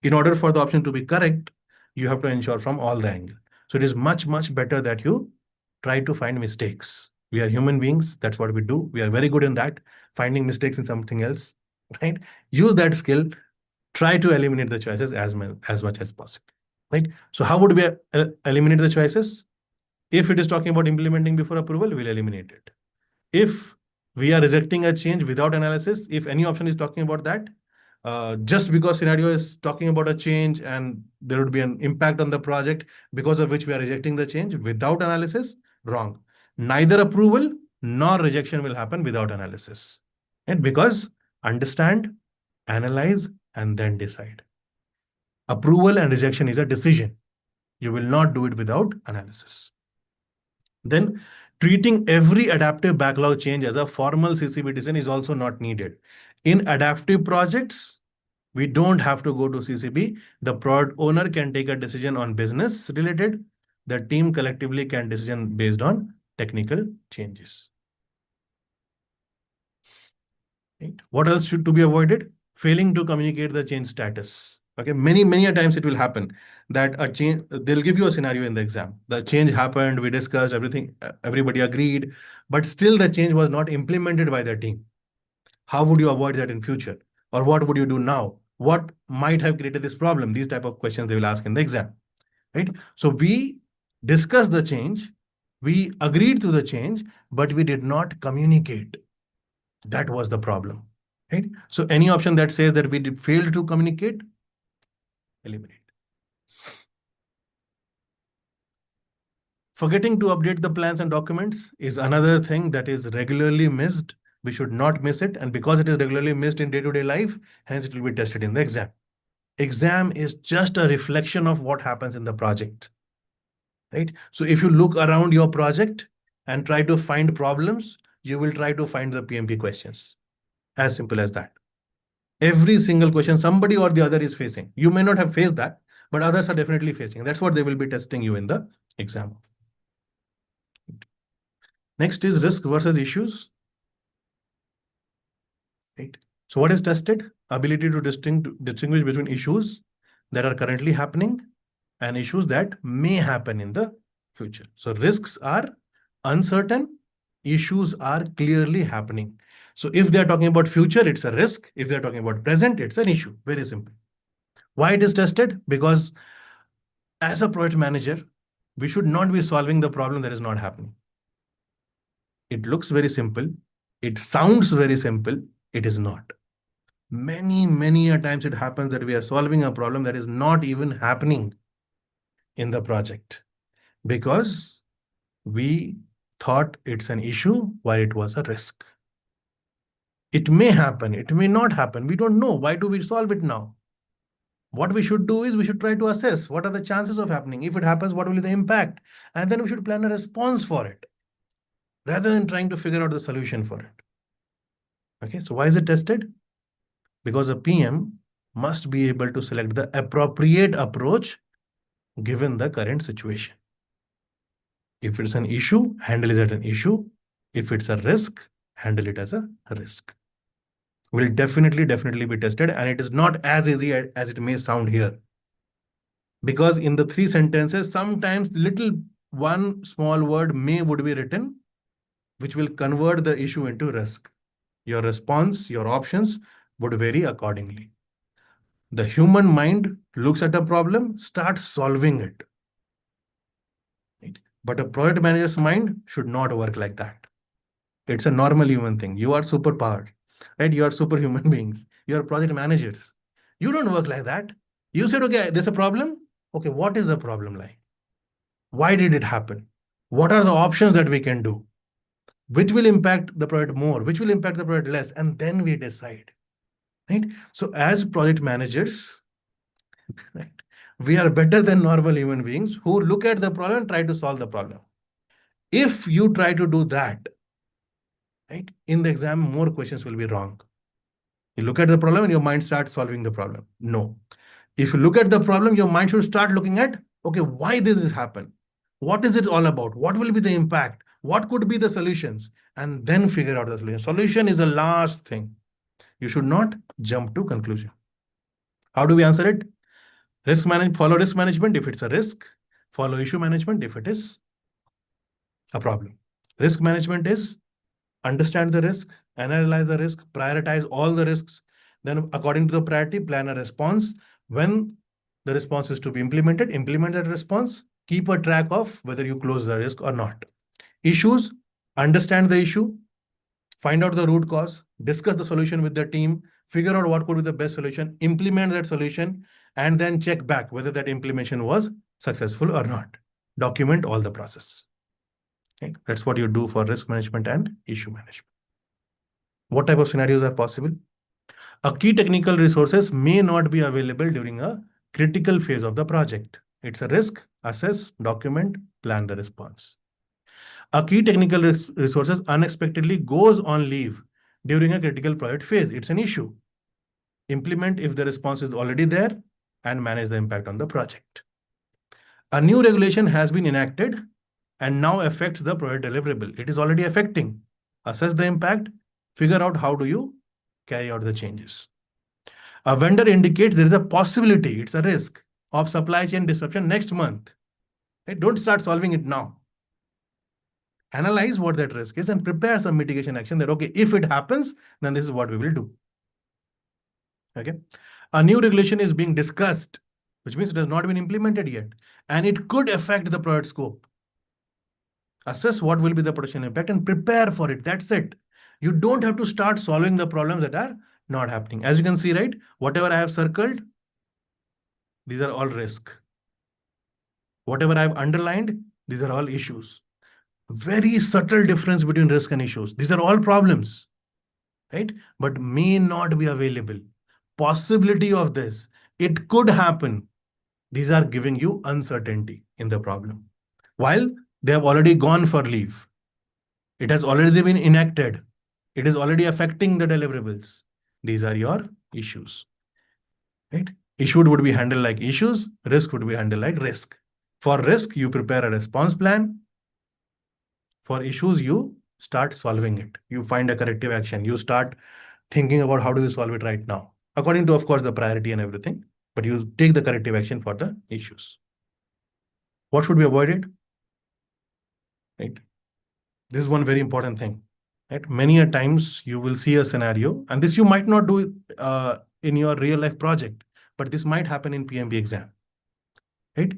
In order for the option to be correct, you have to ensure from all the angles. So it is much, much better that you try to find mistakes. We are human beings. That's what we do. We are very good in that, finding mistakes in something else, right? Use that skill. Try to eliminate the choices as much as possible, right? So how would we eliminate the choices? If it is talking about implementing before approval, we'll eliminate it. If we are rejecting a change without analysis, if any option is talking about that, just because scenario is talking about a change and there would be an impact on the project because of which we are rejecting the change without analysis, wrong. Neither approval nor rejection will happen without analysis. And because understand, analyze, and then decide. Approval and rejection is a decision. You will not do it without analysis. Then treating every adaptive backlog change as a formal CCB decision is also not needed. In adaptive projects, we don't have to go to CCB. The product owner can take a decision on business related. The team collectively can decision based on technical changes. Right? What else should to be avoided? Failing to communicate the change status. Okay, many a times it will happen that a change, they'll give you a scenario in the exam. The change happened, we discussed everything, everybody agreed, but still the change was not implemented by the team. How would you avoid that in future? Or what would you do now? what might have created this problem. These type of questions they will ask in the exam, right? So we discussed the change, we agreed to the change, but we did not communicate. That was the problem, right? So any option that says that we did fail to communicate, eliminate. Forgetting to update the plans and documents is another thing that is regularly missed. We should not miss it. And because it is regularly missed in day-to-day life, hence it will be tested in the exam. Exam is just a reflection of what happens in the project, right? So if you look around your project and try to find problems, you will try to find the PMP questions. As simple as that. Every single question somebody or the other is facing. You may not have faced that, but others are definitely facing. That's what they will be testing you in the exam. Next is risk versus issues. Right. So what is tested? Ability to distinguish between issues that are currently happening and issues that may happen in the future. So risks are uncertain, issues are clearly happening. So if they're talking about future, it's a risk. If they're talking about present, it's an issue. Very simple. Why it is tested? Because as a project manager, we should not be solving the problem that is not happening. It looks very simple. It sounds very simple. It is not. Many a times it happens that we are solving a problem that is not even happening in the project because we thought it's an issue while it was a risk. It may happen, it may not happen. We don't know. Why do we solve it now? What we should do is we should try to assess what are the chances of happening. If it happens, what will be the impact? And then we should plan a response for it rather than trying to figure out the solution for it. Okay, so why is it tested? Because a PM must be able to select the appropriate approach given the current situation. If it's an issue, handle it as an issue. If it's a risk, handle it as a risk. Will definitely be tested, and it is not as easy as it may sound here. Because in the 3 sentences, sometimes little one small word may would be written, which will convert the issue into risk. Your response, your options would vary accordingly. The human mind looks at a problem, starts solving it. Right? But a project manager's mind should not work like that. It's a normal human thing. You are superpowered, right? You are superhuman beings. You are project managers. You don't work like that. You said, okay, there's a problem. Okay, what is the problem like? Why did it happen? What are the options that we can do? Which will impact the project more? Which will impact the project less? And then we decide, right? So as project managers, right, we are better than normal human beings who look at the problem and try to solve the problem. If you try to do that, right, in the exam, more questions will be wrong. You look at the problem and your mind starts solving the problem. No. If you look at the problem, your mind should start looking at, okay, why did this happen? What is it all about? What will be the impact? What could be the solutions? And then figure out the solution. Solution is the last thing. You should not jump to conclusion. How do we answer it? Follow risk management if it's a risk. Follow issue management if it is a problem. Risk management is understand the risk, analyze the risk, prioritize all the risks. Then according to the priority, plan a response. When the response is to be implemented, implement that response. Keep a track of whether you close the risk or not. Issues, understand the issue, find out the root cause, discuss the solution with the team, figure out what could be the best solution, implement that solution, and then check back whether that implementation was successful or not. Document all the process. Okay? That's what you do for risk management and issue management. What type of scenarios are possible? A key technical resources may not be available during a critical phase of the project. It's a risk, assess, document, plan the response. A key technical resources unexpectedly goes on leave during a critical project phase. It's an issue. Implement if the response is already there and manage the impact on the project. A new regulation has been enacted and now affects the project deliverable. It is already affecting. Assess the impact, figure out how do you carry out the changes. A vendor indicates there is a possibility, it's a risk of supply chain disruption next month. Right? Don't start solving it now. Analyze what that risk is and prepare some mitigation action that, okay, if it happens, then this is what we will do. Okay. A new regulation is being discussed, which means it has not been implemented yet, and it could affect the project scope. Assess what will be the potential impact and prepare for it. That's it. You don't have to start solving the problems that are not happening. As you can see, right? Whatever I have circled, these are all risk. Whatever I've underlined, these are all issues. Very subtle difference between risk and issues. These are all problems, right? But may not be available. Possibility of this, it could happen. These are giving you uncertainty in the problem. While they have already gone for leave, it has already been enacted, it is already affecting the deliverables. These are your issues, right? Issue would be handled like issues, risk would be handled like risk. For risk, you prepare a response plan. For issues, you start solving it. You find a corrective action. You start thinking about how do you solve it right now, according to, of course, the priority and everything. But you take the corrective action for the issues. What should be avoided? Right? This is one very important thing. Right? Many a times you will see a scenario, and this you might not do in your real life project, but this might happen in PMP exam. Right?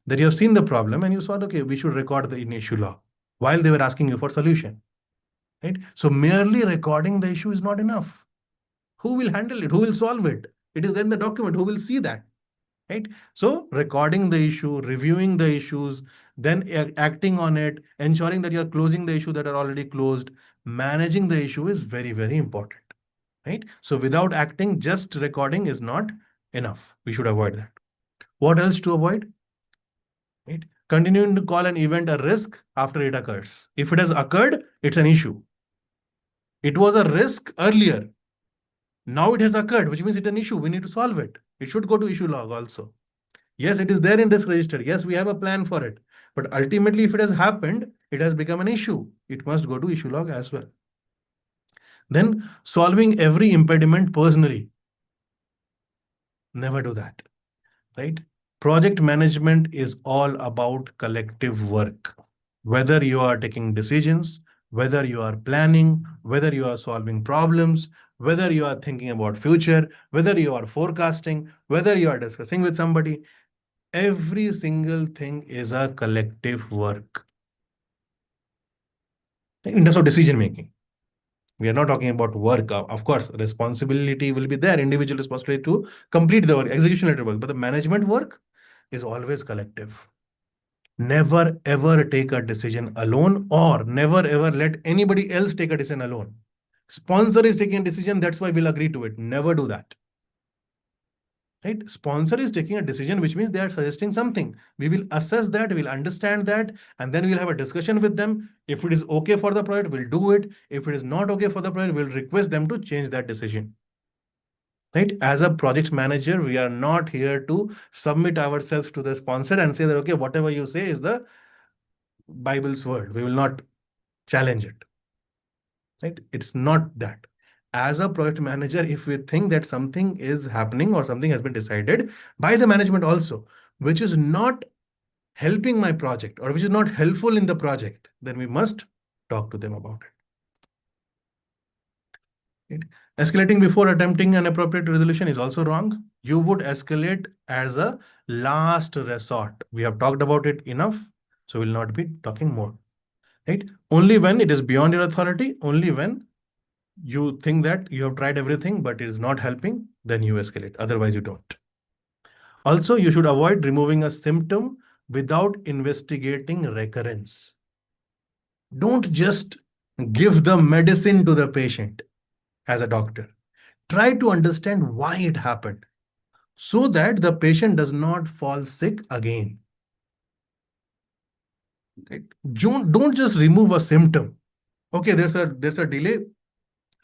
That you have seen the problem and you thought, okay, we should record the issue log while they were asking you for solution. Right? So merely recording the issue is not enough. Who will handle it? Who will solve it? It is then the document. Who will see that? Right? So recording the issue, reviewing the issues, then acting on it, ensuring that you're closing the issue that are already closed, managing the issue is very, very important. Right? So without acting, just recording is not enough. We should avoid that. What else to avoid? Right? Continuing to call an event a risk after it occurs. If it has occurred, it's an issue. It was a risk earlier. Now it has occurred, which means it's an issue. We need to solve it. It should go to issue log also. Yes, it is there in risk register. Yes, we have a plan for it. But ultimately, if it has happened, it has become an issue. It must go to issue log as well. Then solving every impediment personally. Never do that, right? Project management is all about collective work. Whether you are taking decisions, whether you are planning, whether you are solving problems, whether you are thinking about future, whether you are forecasting, whether you are discussing with somebody, every single thing is a collective work in terms of decision making. We are not talking about work. Of course, responsibility will be there, individual responsibility to complete the work, execution related work, but the management work is always collective. Never ever take a decision alone, or never ever let anybody else take a decision alone. Sponsor is taking a decision, that's why we'll agree to it. Never do that. Right? Sponsor is taking a decision, which means they are suggesting something. We will assess that, we'll understand that, and then we'll have a discussion with them. If it is okay for the project, we'll do it. If it is not okay for the project, we'll request them to change that decision. Right? As a project manager, we are not here to submit ourselves to the sponsor and say that, okay, whatever you say is the Bible's word. We will not challenge it. Right? It's not that. As a project manager, if we think that something is happening or something has been decided by the management also, which is not helping my project or which is not helpful in the project, then we must talk to them about it. Right? Escalating before attempting an appropriate resolution is also wrong. You would escalate as a last resort. We have talked about it enough, so we'll not be talking more. Right? Only when it is beyond your authority, only when you think that you have tried everything, but it is not helping, then you escalate. Otherwise, you don't. Also, you should avoid removing a symptom without investigating recurrence. Don't just give the medicine to the patient as a doctor. Try to understand why it happened so that the patient does not fall sick again. Okay? Don't just remove a symptom. Okay, there's a delay.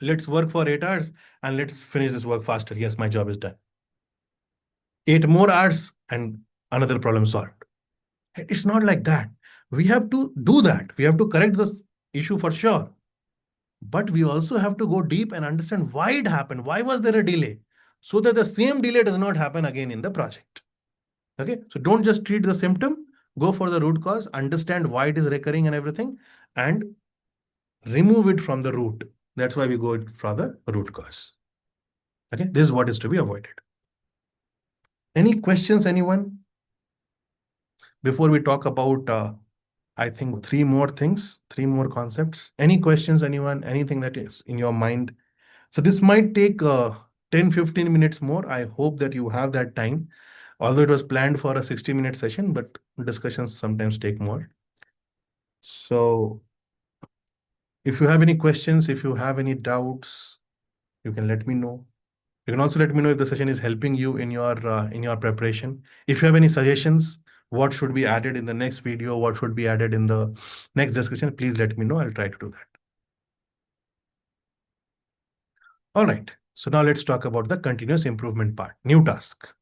Let's work for 8 hours and let's finish this work faster. Yes, my job is done. 8 more hours and another problem solved. It's not like that. We have to do that. We have to correct the issue for sure. But we also have to go deep and understand why it happened. Why was there a delay? So that the same delay does not happen again in the project. Okay. So don't just treat the symptom, go for the root cause, understand why it is recurring and everything, and remove it from the root. That's why we go for the root cause. Okay. This is what is to be avoided. Any questions, anyone? Before we talk about, I think, three more things, three more concepts. Any questions, anyone? Anything that is in your mind? So this might take 10-15 minutes more. I hope that you have that time. Although it was planned for a 60-minute session, but discussions sometimes take more. So if you have any questions, if you have any doubts, you can let me know. You can also let me know if the session is helping you in your preparation. If you have any suggestions, what should be added in the next video, what should be added in the next discussion, please let me know. I'll try to do that. All right. So now let's talk about the continuous improvement part. New task.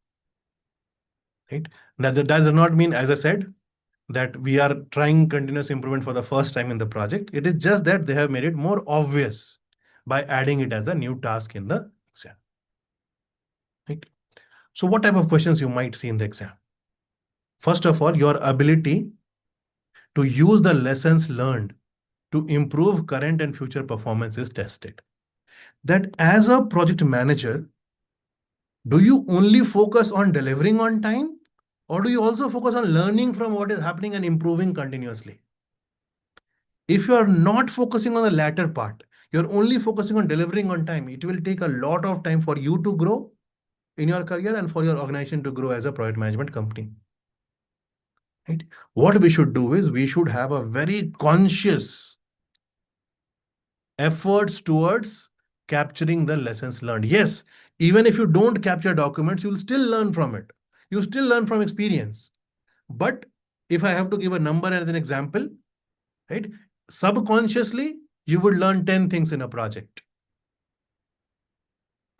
Right? That does not mean, as I said, that we are trying continuous improvement for the first time in the project. It is just that they have made it more obvious by adding it as a new task in the exam. Right? So what type of questions you might see in the exam? First of all, your ability to use the lessons learned to improve current and future performance is tested. That as a project manager, do you only focus on delivering on time, or do you also focus on learning from what is happening and improving continuously? If you are not focusing on the latter part, you're only focusing on delivering on time, it will take a lot of time for you to grow in your career and for your organization to grow as a project management company. Right? What we should do is we should have a very conscious efforts towards capturing the lessons learned. Yes, even if you don't capture documents, you'll still learn from it. You still learn from experience. But if I have to give a number as an example, right? Subconsciously, you would learn 10 things in a project.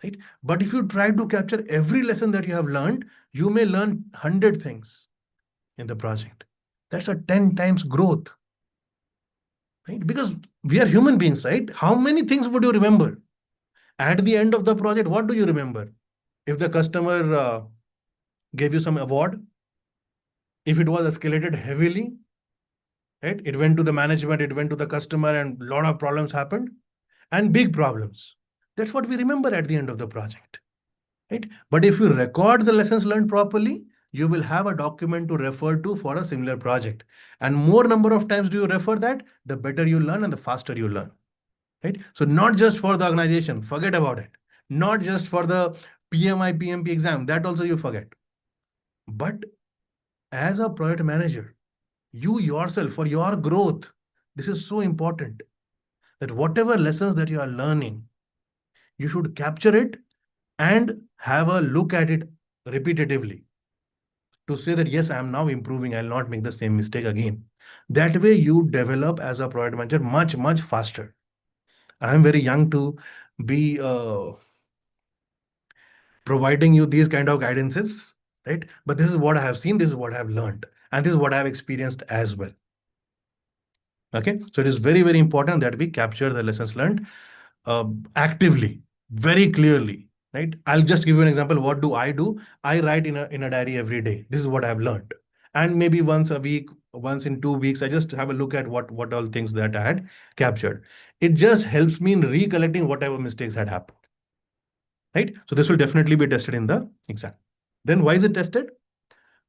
Right? But if you try to capture every lesson that you have learned, you may learn 100 things in the project. That's a 10 times growth. Right? Because we are human beings, right? How many things would you remember? At the end of the project, what do you remember? If the customer gave you some award, if it was escalated heavily, right? It went to the management, it went to the customer, and a lot of problems happened, and big problems. That's what we remember at the end of the project, right? But if you record the lessons learned properly, you will have a document to refer to for a similar project. And more number of times do you refer that, the better you learn and the faster you learn, right? So not just for the organization, forget about it. Not just for the PMI, PMP exam, that also you forget. But as a project manager, you yourself, for your growth, this is so important that whatever lessons that you are learning, you should capture it and have a look at it repetitively to say that, yes, I am now improving. I'll not make the same mistake again. That way you develop as a project manager much, much faster. I am very young to be providing you these kind of guidances, right? But this is what I have seen, this is what I have learned, and this is what I have experienced as well. Okay, so it is very, very important that we capture the lessons learned actively, very clearly, right? I'll just give you an example. What do? I write in a diary every day. This is what I've learned. And maybe once a week, once in 2 weeks, I just have a look at what all things that I had captured. It just helps me in recollecting whatever mistakes had happened, right? So this will definitely be tested in the exam. Then why is it tested?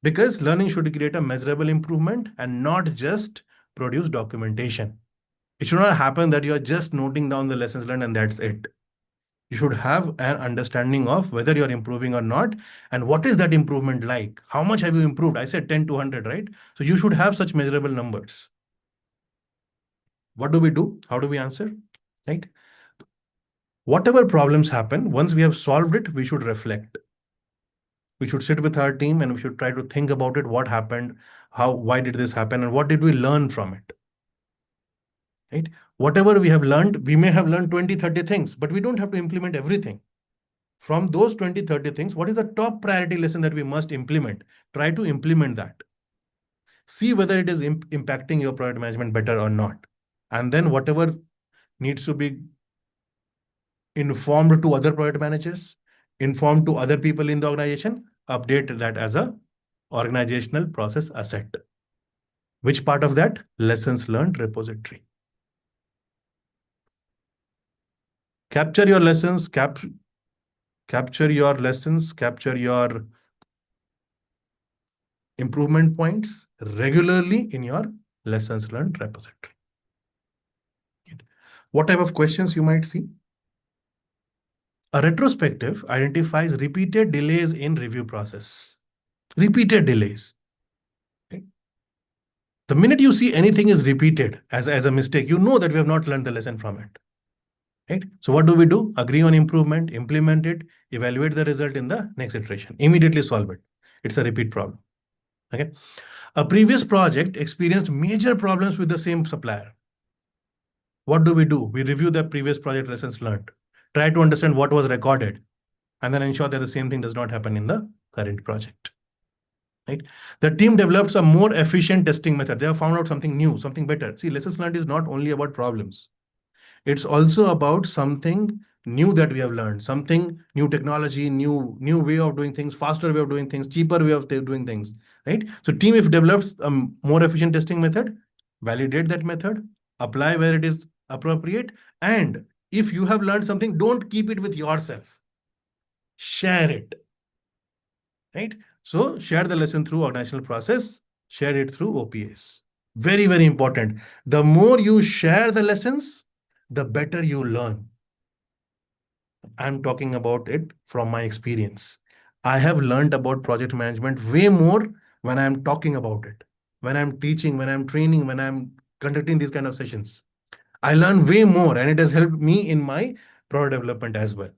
Because learning should create a measurable improvement and not just produce documentation. It should not happen that you are just noting down the lessons learned and that's it. You should have an understanding of whether you're improving or not, and what is that improvement like? How much have you improved? I said 10 to 100, right? So you should have such measurable numbers. What do we do? How do we answer? Right? Whatever problems happen, once we have solved it, we should reflect. We should sit with our team and we should try to think about it. What happened? Why did this happen? And what did we learn from it? Right? Whatever we have learned, we may have learned 20, 30 things, but we don't have to implement everything. From those 20, 30 things, what is the top priority lesson that we must implement? Try to implement that. See whether it is impacting your project management better or not. And then whatever needs to be informed to other project managers, informed to other people in the organization, update that as a organizational process asset. Which part of that? Lessons learned repository. Capture your lessons, capture your lessons, capture your improvement points regularly in your lessons learned repository. What type of questions you might see? A retrospective identifies repeated delays in review process. Repeated delays. Okay? The minute you see anything is repeated as a mistake, you know that we have not learned the lesson from it. Right? So what do? Agree on improvement, implement it, evaluate the result in the next iteration. Immediately solve it. It's a repeat problem. Okay. A previous project experienced major problems with the same supplier. What do? We review the previous project lessons learned, try to understand what was recorded, and then ensure that the same thing does not happen in the current project. Right? The team develops a more efficient testing method. They have found out something new, something better. See, lessons learned is not only about problems. It's also about something new that we have learned, something new technology, new way of doing things, faster way of doing things, cheaper way of doing things, right? So team if develops a more efficient testing method, validate that method, apply where it is appropriate, and if you have learned something, don't keep it with yourself. Share it, right? So share the lesson through organizational process, share it through OPS. Very, very important. The more you share the lessons, the better you learn. I'm talking about it from my experience. I have learned about project management way more when I'm talking about it, when I'm teaching, when I'm training, when I'm conducting these kind of sessions. I learn way more and it has helped me in my product development as well.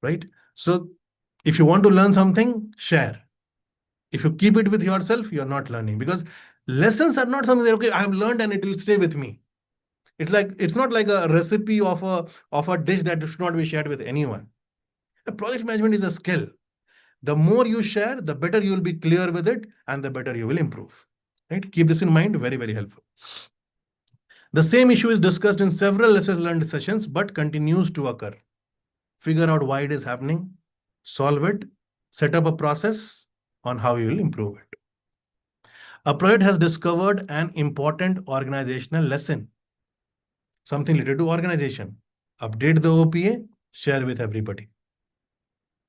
Right? So if you want to learn something, share. If you keep it with yourself, you're not learning because lessons are not something that, okay, I have learned and it will stay with me. It's not like a recipe of a dish that should not be shared with anyone. Project management is a skill. The more you share, the better you will be clear with it and the better you will improve. Right? Keep this in mind, very, very helpful. The same issue is discussed in several lessons learned sessions, but continues to occur. Figure out why it is happening, solve it, set up a process on how you will improve it. A project has discovered an important organizational lesson, something related to organization. Update the OPA, share with everybody.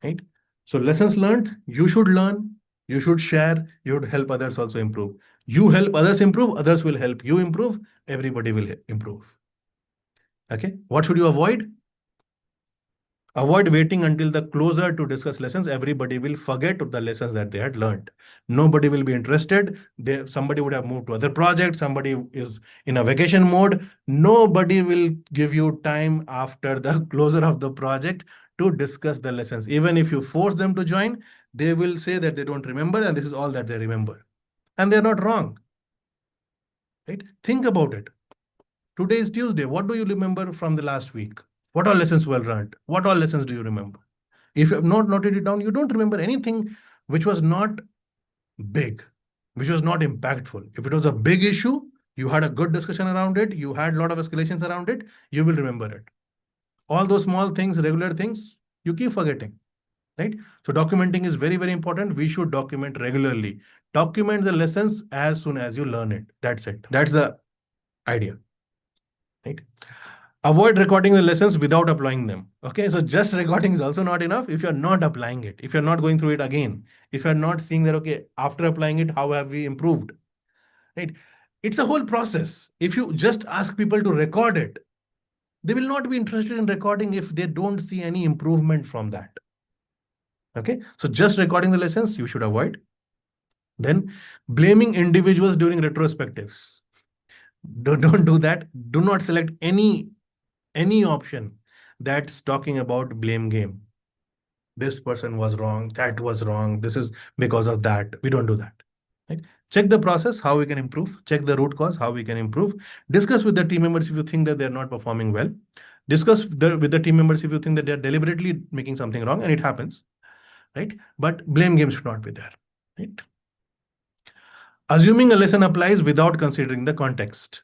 Right? So lessons learned, you should learn, you should share, you should help others also improve. You help others improve, others will help you improve, everybody will improve. Okay, what should you avoid? Avoid waiting until the closer to discuss lessons. Everybody will forget the lessons that they had learned. Nobody will be interested. Somebody would have moved to other projects. Somebody is in a vacation mode. Nobody will give you time after the closure of the project to discuss the lessons. Even if you force them to join, they will say that they don't remember and this is all that they remember. And they're not wrong. Right? Think about it. Today is Tuesday. What do you remember from the last week? What all lessons were learned? What all lessons do you remember? If you have not noted it down, you don't remember anything which was not big, which was not impactful. If it was a big issue, you had a good discussion around it, you had a lot of escalations around it, you will remember it. All those small things, regular things, you keep forgetting. Right? So documenting is very, very important. We should document regularly. Document the lessons as soon as you learn it. That's it. That's the idea. Right? Avoid recording the lessons without applying them. Okay, so just recording is also not enough if you're not applying it, if you're not going through it again, if you're not seeing that, okay, after applying it, how have we improved? Right? It's a whole process. If you just ask people to record it, they will not be interested in recording if they don't see any improvement from that. Okay, so just recording the lessons you should avoid. Then blaming individuals during retrospectives. Don't do that. Do not select any option that's talking about blame game. This person was wrong, that was wrong, this is because of that. We don't do that. Right? Check the process, how we can improve. Check the root cause, how we can improve. Discuss with the team members if you think that they're not performing well. Discuss with the team members if you think that they're deliberately making something wrong, and it happens. Right? But blame game should not be there. Right? Assuming a lesson applies without considering the context.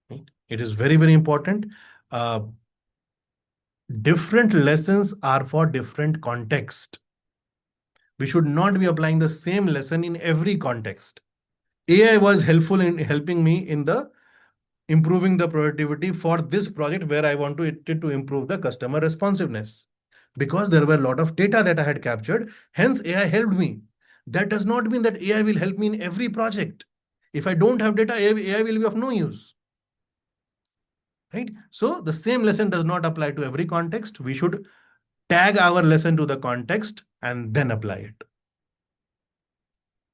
Right? It is very, very important. Different lessons are for different context. We should not be applying the same lesson in every context. AI was helpful in helping me in the improving the productivity for this project where I want it to improve the customer responsiveness because there were a lot of data that I had captured. Hence, AI helped me. That does not mean that AI will help me in every project. If I don't have data, AI will be of no use. Right? So the same lesson does not apply to every context. We should tag our lesson to the context and then apply it.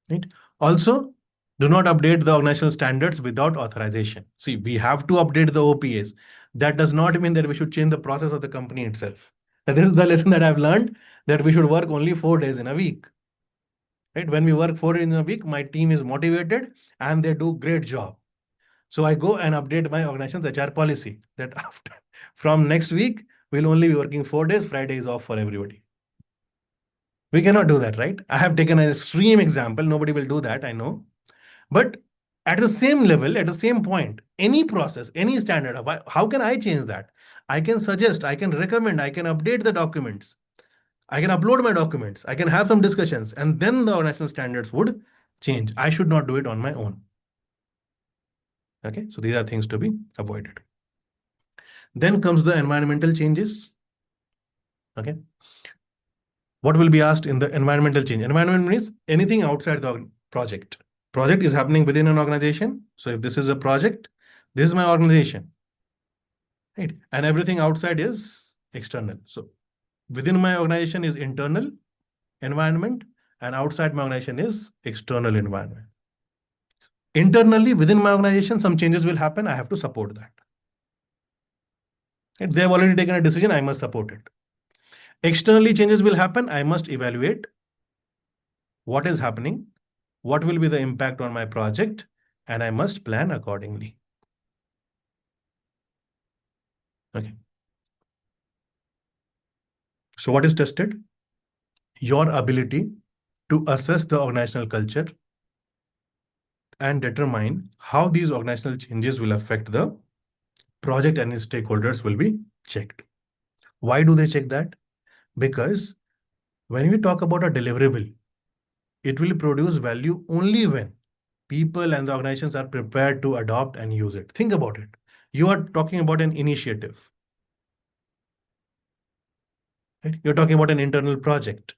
Right? Also, do not update the organizational standards without authorization. See, we have to update the OPAs. That does not mean that we should change the process of the company itself. And this is the lesson that I've learned, that we should work only 4 days in a week. Right? When we work 4 days in a week, my team is motivated and they do great job. So I go and update my organization's HR policy that after from next week, we'll only be working 4 days, Friday is off for everybody. We cannot do that, right? I have taken an extreme example. Nobody will do that, I know. But at the same level, at the same point, any process, any standard, how can I change that? I can suggest, I can recommend, I can update the documents, I can upload my documents, I can have some discussions, and then the organizational standards would change. I should not do it on my own. Okay, so these are things to be avoided. Then comes the environmental changes. Okay. What will be asked in the environmental change? Environment means anything outside the project. Project is happening within an organization. So if this is a project, this is my organization. Right? And everything outside is external. So within my organization is internal environment, and outside my organization is external environment. Internally, within my organization, some changes will happen. I have to support that. Right? They have already taken a decision. I must support it. Externally, changes will happen. I must evaluate what is happening, what will be the impact on my project, and I must plan accordingly. Okay. So what is tested? Your ability to assess the organizational culture and determine how these organizational changes will affect the project and its stakeholders will be checked. Why do they check that? Because when we talk about a deliverable, it will produce value only when people and the organizations are prepared to adopt and use it. Think about it. You are talking about an initiative. Right? You're talking about an internal project.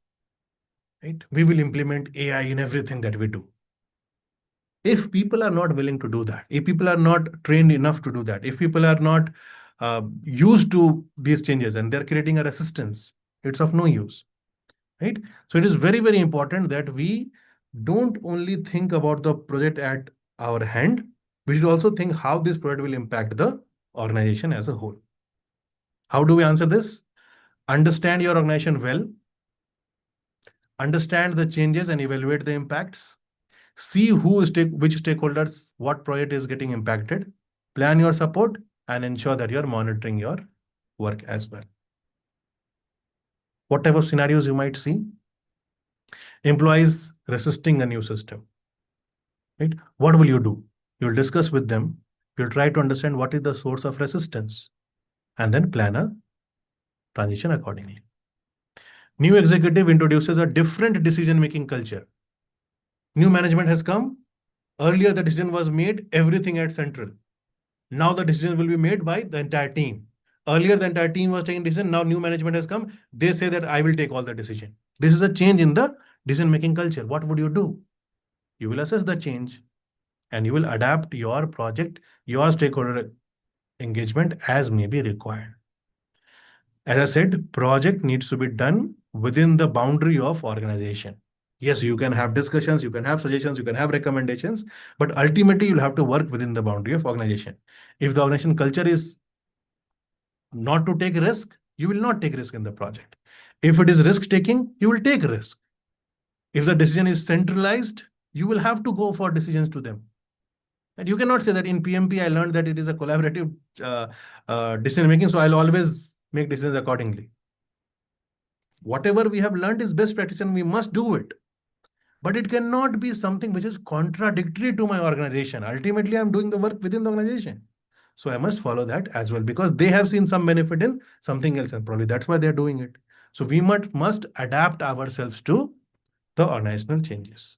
Right? We will implement AI in everything that we do. If people are not willing to do that, if people are not trained enough to do that, if people are not used to these changes and they're creating a resistance, it's of no use. Right? So it is very, very important that we don't only think about the project at our hand, we should also think how this project will impact the organization as a whole. How do we answer this? Understand your organization well, understand the changes and evaluate the impacts, see which stakeholders, what project is getting impacted, plan your support, and ensure that you're monitoring your work as well. What type of scenarios you might see? Employees resisting a new system. Right? What will you do? You'll discuss with them. You'll try to understand what is the source of resistance and then plan a transition accordingly. New executive introduces a different decision-making culture. New management has come. Earlier, the decision was made, everything at central. Now the decision will be made by the entire team. Earlier, the entire team was taking decision. Now new management has come. They say that I will take all the decision. This is a change in the decision-making culture. What would you do? You will assess the change and you will adapt your project, your stakeholder engagement as may be required. As I said, project needs to be done within the boundary of organization. Yes, you can have discussions, you can have suggestions, you can have recommendations, but ultimately you'll have to work within the boundary of organization. If the organization culture is not to take risk, you will not take risk in the project. If it is risk taking, you will take risk. If the decision is centralized, you will have to go for decisions to them. And you cannot say that in PMP, I learned that it is a collaborative decision making, so I'll always make decisions accordingly. Whatever we have learned is best practice and we must do it. But it cannot be something which is contradictory to my organization. Ultimately, I'm doing the work within the organization. So I must follow that as well because they have seen some benefit in something else and probably that's why they're doing it. So we must adapt ourselves to the organizational changes.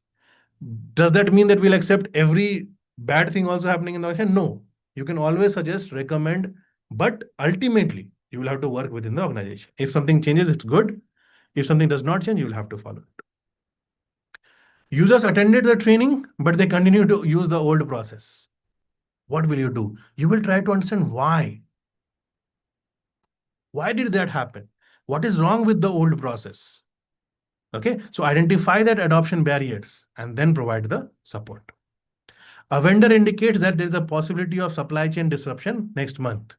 Does that mean that we'll accept every bad thing also happening in the organization? No. You can always suggest, recommend, but ultimately you will have to work within the organization. If something changes, it's good. If something does not change, you will have to follow it. Users attended the training, but they continue to use the old process. What will you do? You will try to understand why. Why did that happen? What is wrong with the old process? Okay, so identify that adoption barriers and then provide the support. A vendor indicates that there is a possibility of supply chain disruption next month.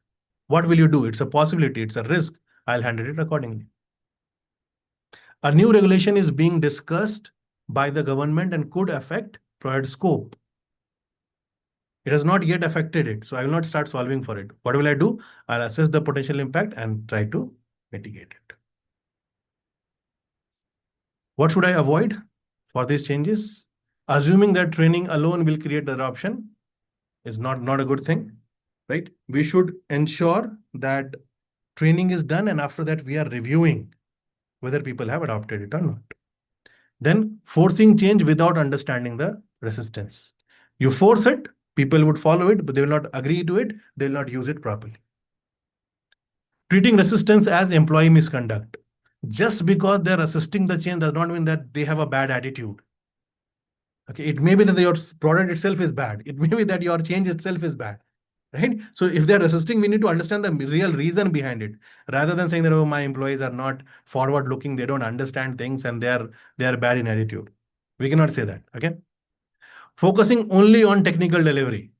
What will you do? It's a possibility, it's a risk. I'll handle it accordingly. A new regulation is being discussed by the government and could affect product scope. It has not yet affected it, so I will not start solving for it. What will I do? I'll assess the potential impact and try to mitigate it. What should I avoid for these changes? Assuming that training alone will create the adoption is not a good thing, right? We should ensure that training is done and after that we are reviewing whether people have adopted it or not. Then forcing change without understanding the resistance. You force it, people would follow it, but they will not agree to it, they will not use it properly. Treating resistance as employee misconduct. Just because they're resisting the change does not mean that they have a bad attitude. Okay, it may be that your product itself is bad. It may be that your change itself is bad, right? So if they're resisting, we need to understand the real reason behind it, rather than saying that, oh, my employees are not forward looking, they don't understand things, and they are bad in attitude. We cannot say that. Okay. Focusing only on technical delivery,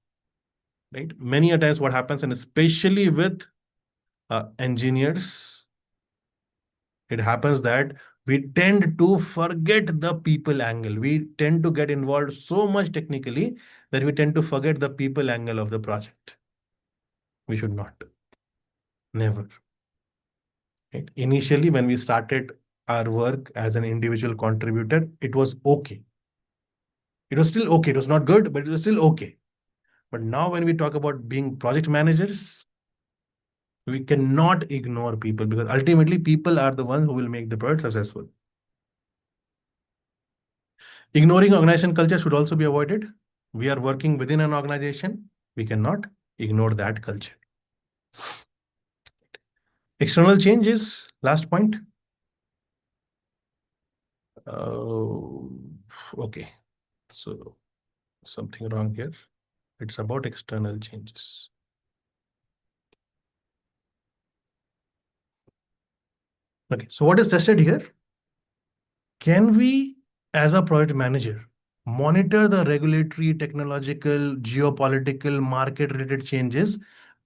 right? Many a times what happens, and especially with engineers, it happens that we tend to forget the people angle. We tend to get involved so much technically that we tend to forget the people angle of the project. We should not. Never. Right? Initially, when we started our work as an individual contributor, it was okay. It was still okay. It was not good, but it was still okay. But now when we talk about being project managers, we cannot ignore people because ultimately people are the ones who will make the product successful. Ignoring organization culture should also be avoided. We are working within an organization. We cannot ignore that culture. External changes, last point. Okay, so something wrong here. It's about external changes. Okay, so what is tested here? Can we, as a project manager, monitor the regulatory, technological, geopolitical, market-related changes,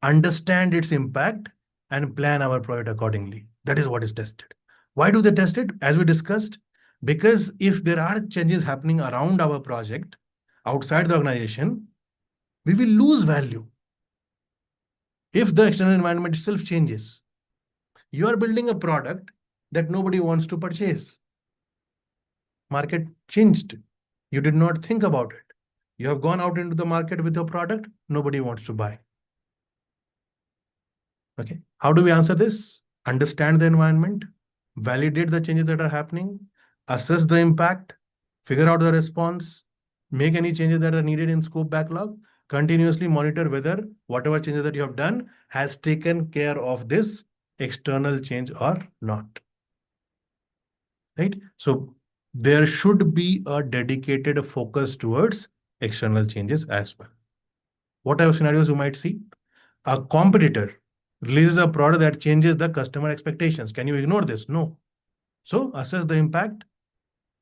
understand its impact, and plan our project accordingly? That is what is tested. Why do they test it? As we discussed, because if there are changes happening around our project, outside the organization, we will lose value. If the external environment itself changes, you are building a product that nobody wants to purchase. Market changed. You did not think about it. You have gone out into the market with your product, nobody wants to buy. Okay. How do we answer this? Understand the environment, validate the changes that are happening, assess the impact, figure out the response, make any changes that are needed in scope backlog, continuously monitor whether whatever changes that you have done has taken care of this external change or not. Right? So there should be a dedicated focus towards external changes as well. What are scenarios you might see? A competitor releases a product that changes the customer expectations. Can you ignore this? No. So assess the impact,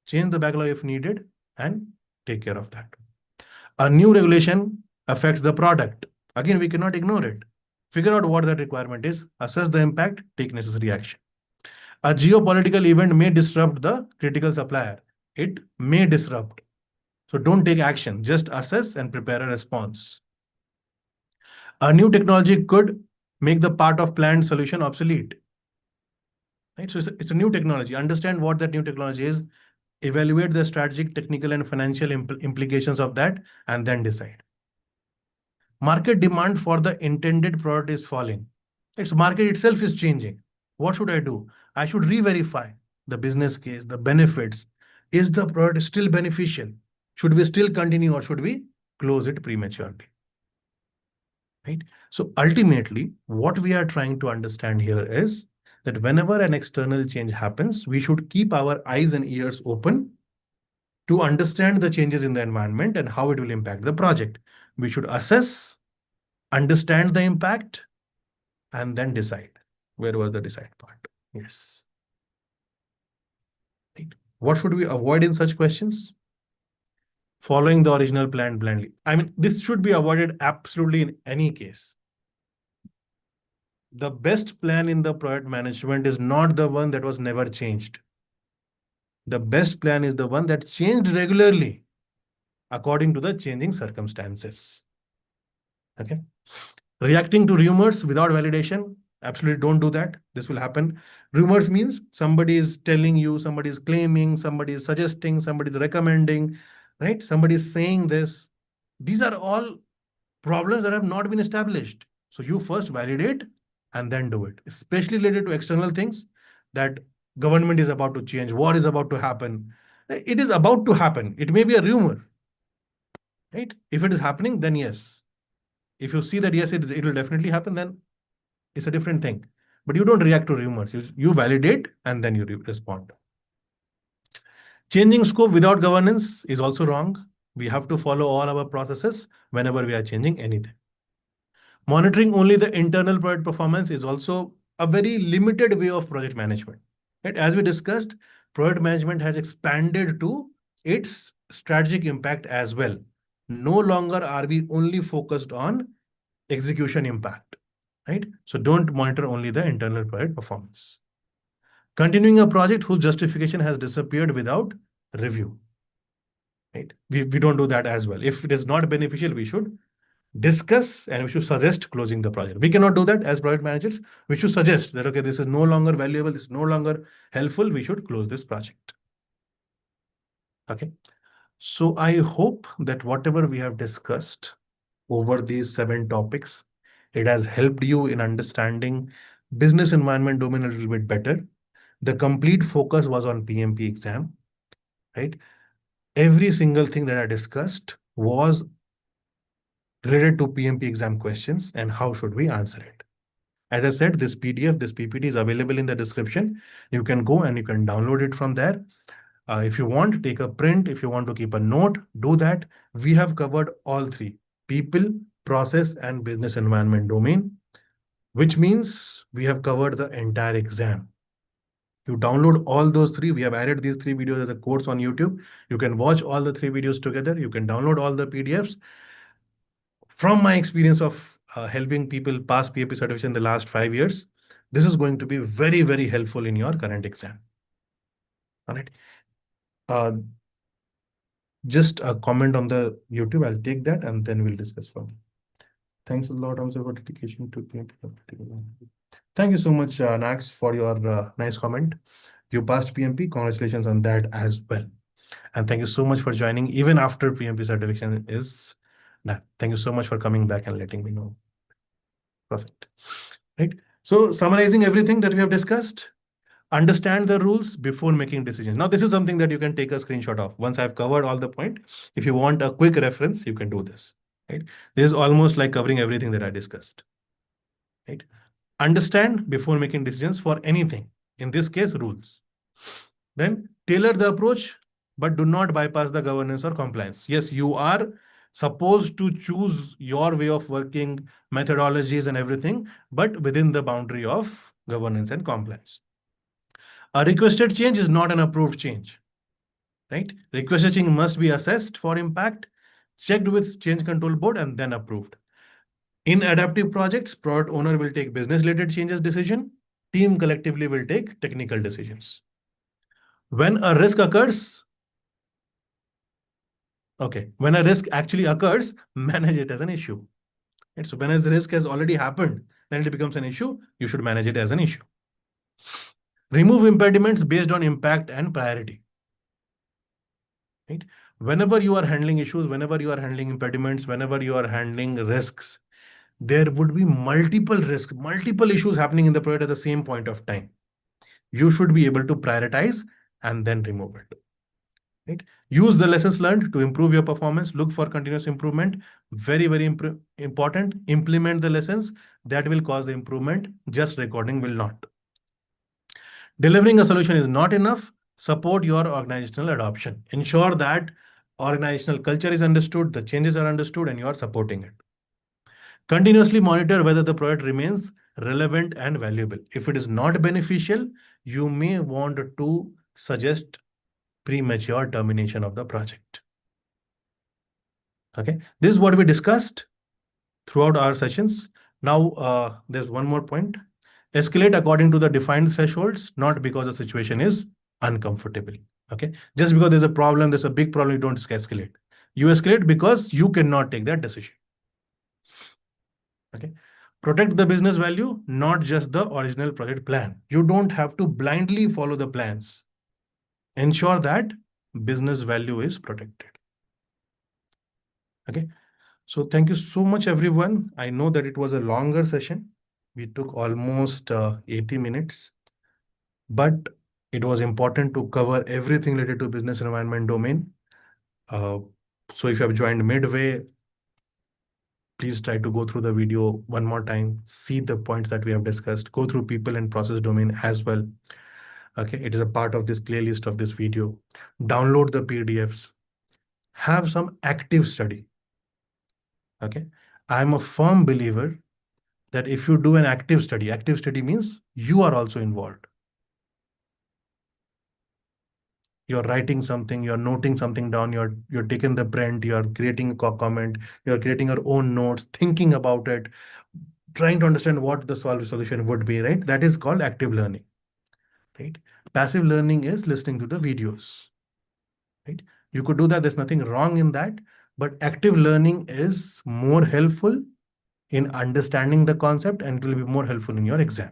change the backlog if needed, and take care of that. A new regulation affects the product. Again, we cannot ignore it. Figure out what that requirement is, assess the impact, take necessary action. A geopolitical event may disrupt the critical supplier. It may disrupt. So don't take action, just assess and prepare a response. A new technology could make the part of planned solution obsolete. Right? So it's a new technology. Understand what that new technology is, evaluate the strategic, technical, and financial implications of that, and then decide. Market demand for the intended product is falling. Its market itself is changing. What should I do? I should re-verify the business case, the benefits. Is the product still beneficial? Should we still continue or should we close it prematurely? Right? So ultimately, what we are trying to understand here is that whenever an external change happens, we should keep our eyes and ears open to understand the changes in the environment and how it will impact the project. We should assess, understand the impact, and then decide. Where was the decide part? Yes. Right. What should we avoid in such questions? Following the original plan blindly. I mean, this should be avoided absolutely in any case. The best plan in the project management is not the one that was never changed. The best plan is the one that changed regularly according to the changing circumstances. Okay. Reacting to rumors without validation, absolutely don't do that. This will happen. Rumors means somebody is telling you, somebody is claiming, somebody is suggesting, somebody is recommending, right? Somebody is saying this. These are all problems that have not been established. So you first validate and then do it, especially related to external things, that government is about to change, war is about to happen. It is about to happen. It may be a rumor, right? If it is happening, then yes. If you see that yes, it will definitely happen, then it's a different thing. But you don't react to rumors. You validate and then you respond. Changing scope without governance is also wrong. We have to follow all our processes whenever we are changing anything. Monitoring only the internal project performance is also a very limited way of project management. Right? As we discussed, project management has expanded to its strategic impact as well. No longer are we only focused on execution impact, right? So don't monitor only the internal project performance. Continuing a project whose justification has disappeared without review, right? We don't do that as well. If it is not beneficial, we should discuss and we should suggest closing the project. We cannot do that as project managers. We should suggest that, okay, this is no longer valuable, this is no longer helpful, we should close this project. Okay. So I hope that whatever we have discussed over these 7 topics, it has helped you in understanding business environment domain a little bit better. The complete focus was on PMP exam, right? Every single thing that I discussed was related to PMP exam questions and how should we answer it. As I said, this PDF, this PPT is available in the description. You can go and you can download it from there. If you want, take a print. If you want to keep a note, do that. We have covered all 3: people, process, and business environment domain, which means we have covered the entire exam. You download all those 3. We have added these 3 videos as a course on YouTube. You can watch all the 3 videos together. You can download all the PDFs. From my experience of helping people pass PMP certification in the last 5 years, this is going to be very, very helpful in your current exam. All right. Just a comment on the YouTube. I'll take that and then we'll discuss further. Thanks a lot, Amsa, for dedication to PMP. Thank you so much, Nax, for your nice comment. You passed PMP. Congratulations on that as well. And thank you so much for joining even after PMP certification is done. Thank you so much for coming back and letting me know. Perfect. Right. So summarizing everything that we have discussed, understand the rules before making decisions. Now, this is something that you can take a screenshot of. Once I've covered all the point, if you want a quick reference, you can do this. Right. This is almost like covering everything that I discussed. Right. Understand before making decisions for anything. In this case, rules. Then tailor the approach, but do not bypass the governance or compliance. Yes, you are supposed to choose your way of working, methodologies and everything, but within the boundary of governance and compliance. A requested change is not an approved change, right? Requested change must be assessed for impact, checked with change control board, and then approved. In adaptive projects, product owner will take business-related changes decision. Team collectively will take technical decisions. When a risk occurs, okay, when a risk actually occurs, manage it as an issue. Right? So when a risk has already happened, then it becomes an issue. You should manage it as an issue. Remove impediments based on impact and priority. Right? Whenever you are handling issues, whenever you are handling impediments, whenever you are handling risks, there would be multiple risks, multiple issues happening in the project at the same point of time. You should be able to prioritize and then remove it. Right? Use the lessons learned to improve your performance. Look for continuous improvement. Very, very important. Implement the lessons that will cause the improvement. Just recording will not. Delivering a solution is not enough. Support your organizational adoption. Ensure that organizational culture is understood, the changes are understood, and you are supporting it. Continuously monitor whether the product remains relevant and valuable. If it is not beneficial, you may want to suggest premature termination of the project. Okay, this is what we discussed throughout our sessions. Now, there's one more point. Escalate according to the defined thresholds, not because the situation is uncomfortable. Okay, just because there's a problem, there's a big problem, you don't escalate. You escalate because you cannot take that decision. Okay, protect the business value, not just the original project plan. You don't have to blindly follow the plans. Ensure that business value is protected. Okay, so thank you so much, everyone. I know that it was a longer session. We took almost 80 minutes, but it was important to cover everything related to business environment domain. Uh, so if you have joined midway, please try to go through the video one more time, see the points that we have discussed, go through people and process domain as well. Okay, it is a part of this playlist of this video. Download the PDFs, have some active study. Okay, I'm a firm believer that if you do an active study means you are also involved. You're writing something, you're noting something down, you're taking the print, you're creating a comment, you're creating your own notes, thinking about it, trying to understand what the solution would be, right? That is called active learning, right? Passive learning is listening to the videos, right? You could do that, there's nothing wrong in that, but active learning is more helpful in understanding the concept and it will be more helpful in your exam.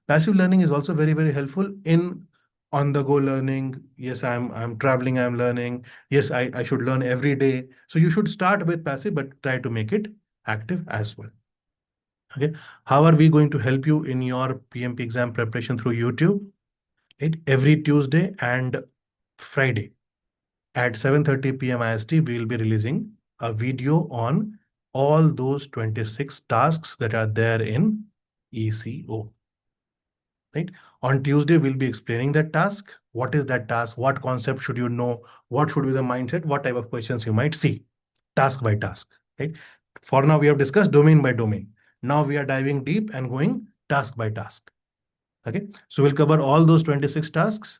Passive learning is also very, very helpful in on the go learning. Yes, I'm traveling, I'm learning. Yes, I should learn every day. So you should start with passive, but try to make it active as well. Okay. How are we going to help you in your PMP exam preparation through YouTube? Right? Every Tuesday and Friday at 7:30 p.m. IST, we will be releasing a video on all those 26 tasks that are there in ECO. Right? On Tuesday, we'll be explaining that task. What is that task? What concept should you know? What should be the mindset? What type of questions you might see? Task by task, right? For now, we have discussed domain by domain. Now we are diving deep and going task by task. Okay, so we'll cover all those 26 tasks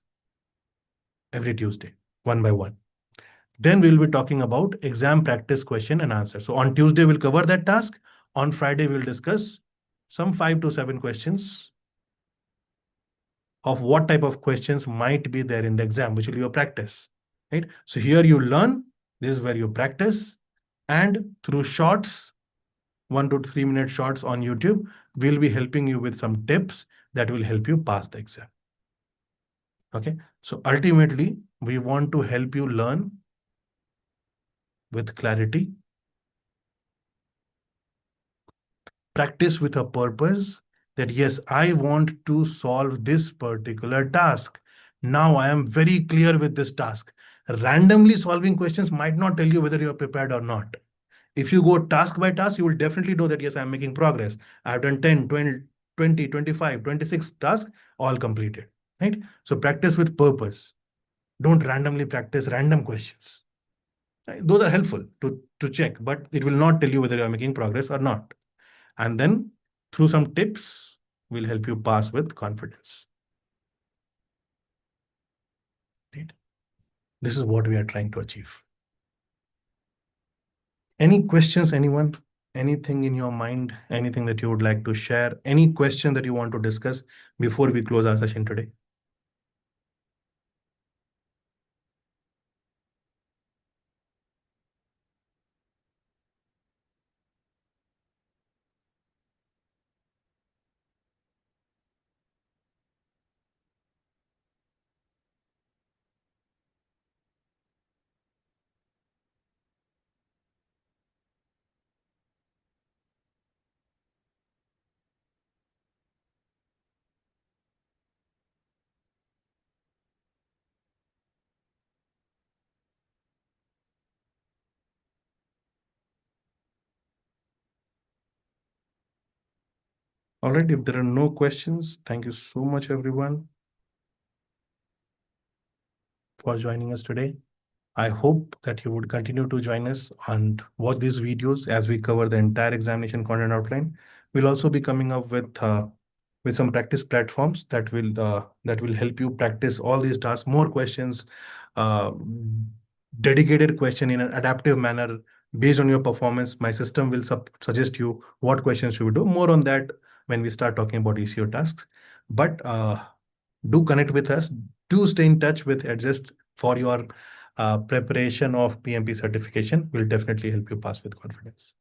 every Tuesday, one by one. Then we'll be talking about exam practice question and answer. So on Tuesday, we'll cover that task. On Friday, we'll discuss some 5 to 7 questions of what type of questions might be there in the exam, which will be your practice, right? So here you learn, this is where you practice, and through shorts, 1 to 3 minute shorts on YouTube, we'll be helping you with some tips that will help you pass the exam. Okay, so ultimately, we want to help you learn with clarity, practice with a purpose that yes, I want to solve this particular task. Now I am very clear with this task. Randomly solving questions might not tell you whether you're prepared or not. If you go task by task, you will definitely know that yes, I'm making progress. I've done 10, 20, 20, 25, 26 tasks, all completed. Right? So practice with purpose. Don't randomly practice random questions. Right? Those are helpful to check, but it will not tell you whether you're making progress or not. And then through some tips, will help you pass with confidence. Right? This is what we are trying to achieve. Any questions, anyone? Anything in your mind? Anything that you would like to share? Any question that you want to discuss before we close our session today? All right, if there are no questions, thank you so much, everyone. for joining us today. I hope that you would continue to join us and watch these videos as we cover the entire examination content outline. We'll also be coming up with some practice platforms that will help you practice all these tasks, more questions, uh, dedicated question in an adaptive manner based on your performance. My system will suggest you what questions you would do. More on that when we start talking about ECO tasks. But do connect with us. Do stay in touch with Edzest for your preparation of PMP certification. Will definitely help you pass with confidence.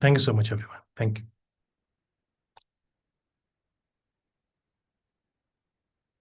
Thank you so much, everyone. Thank you.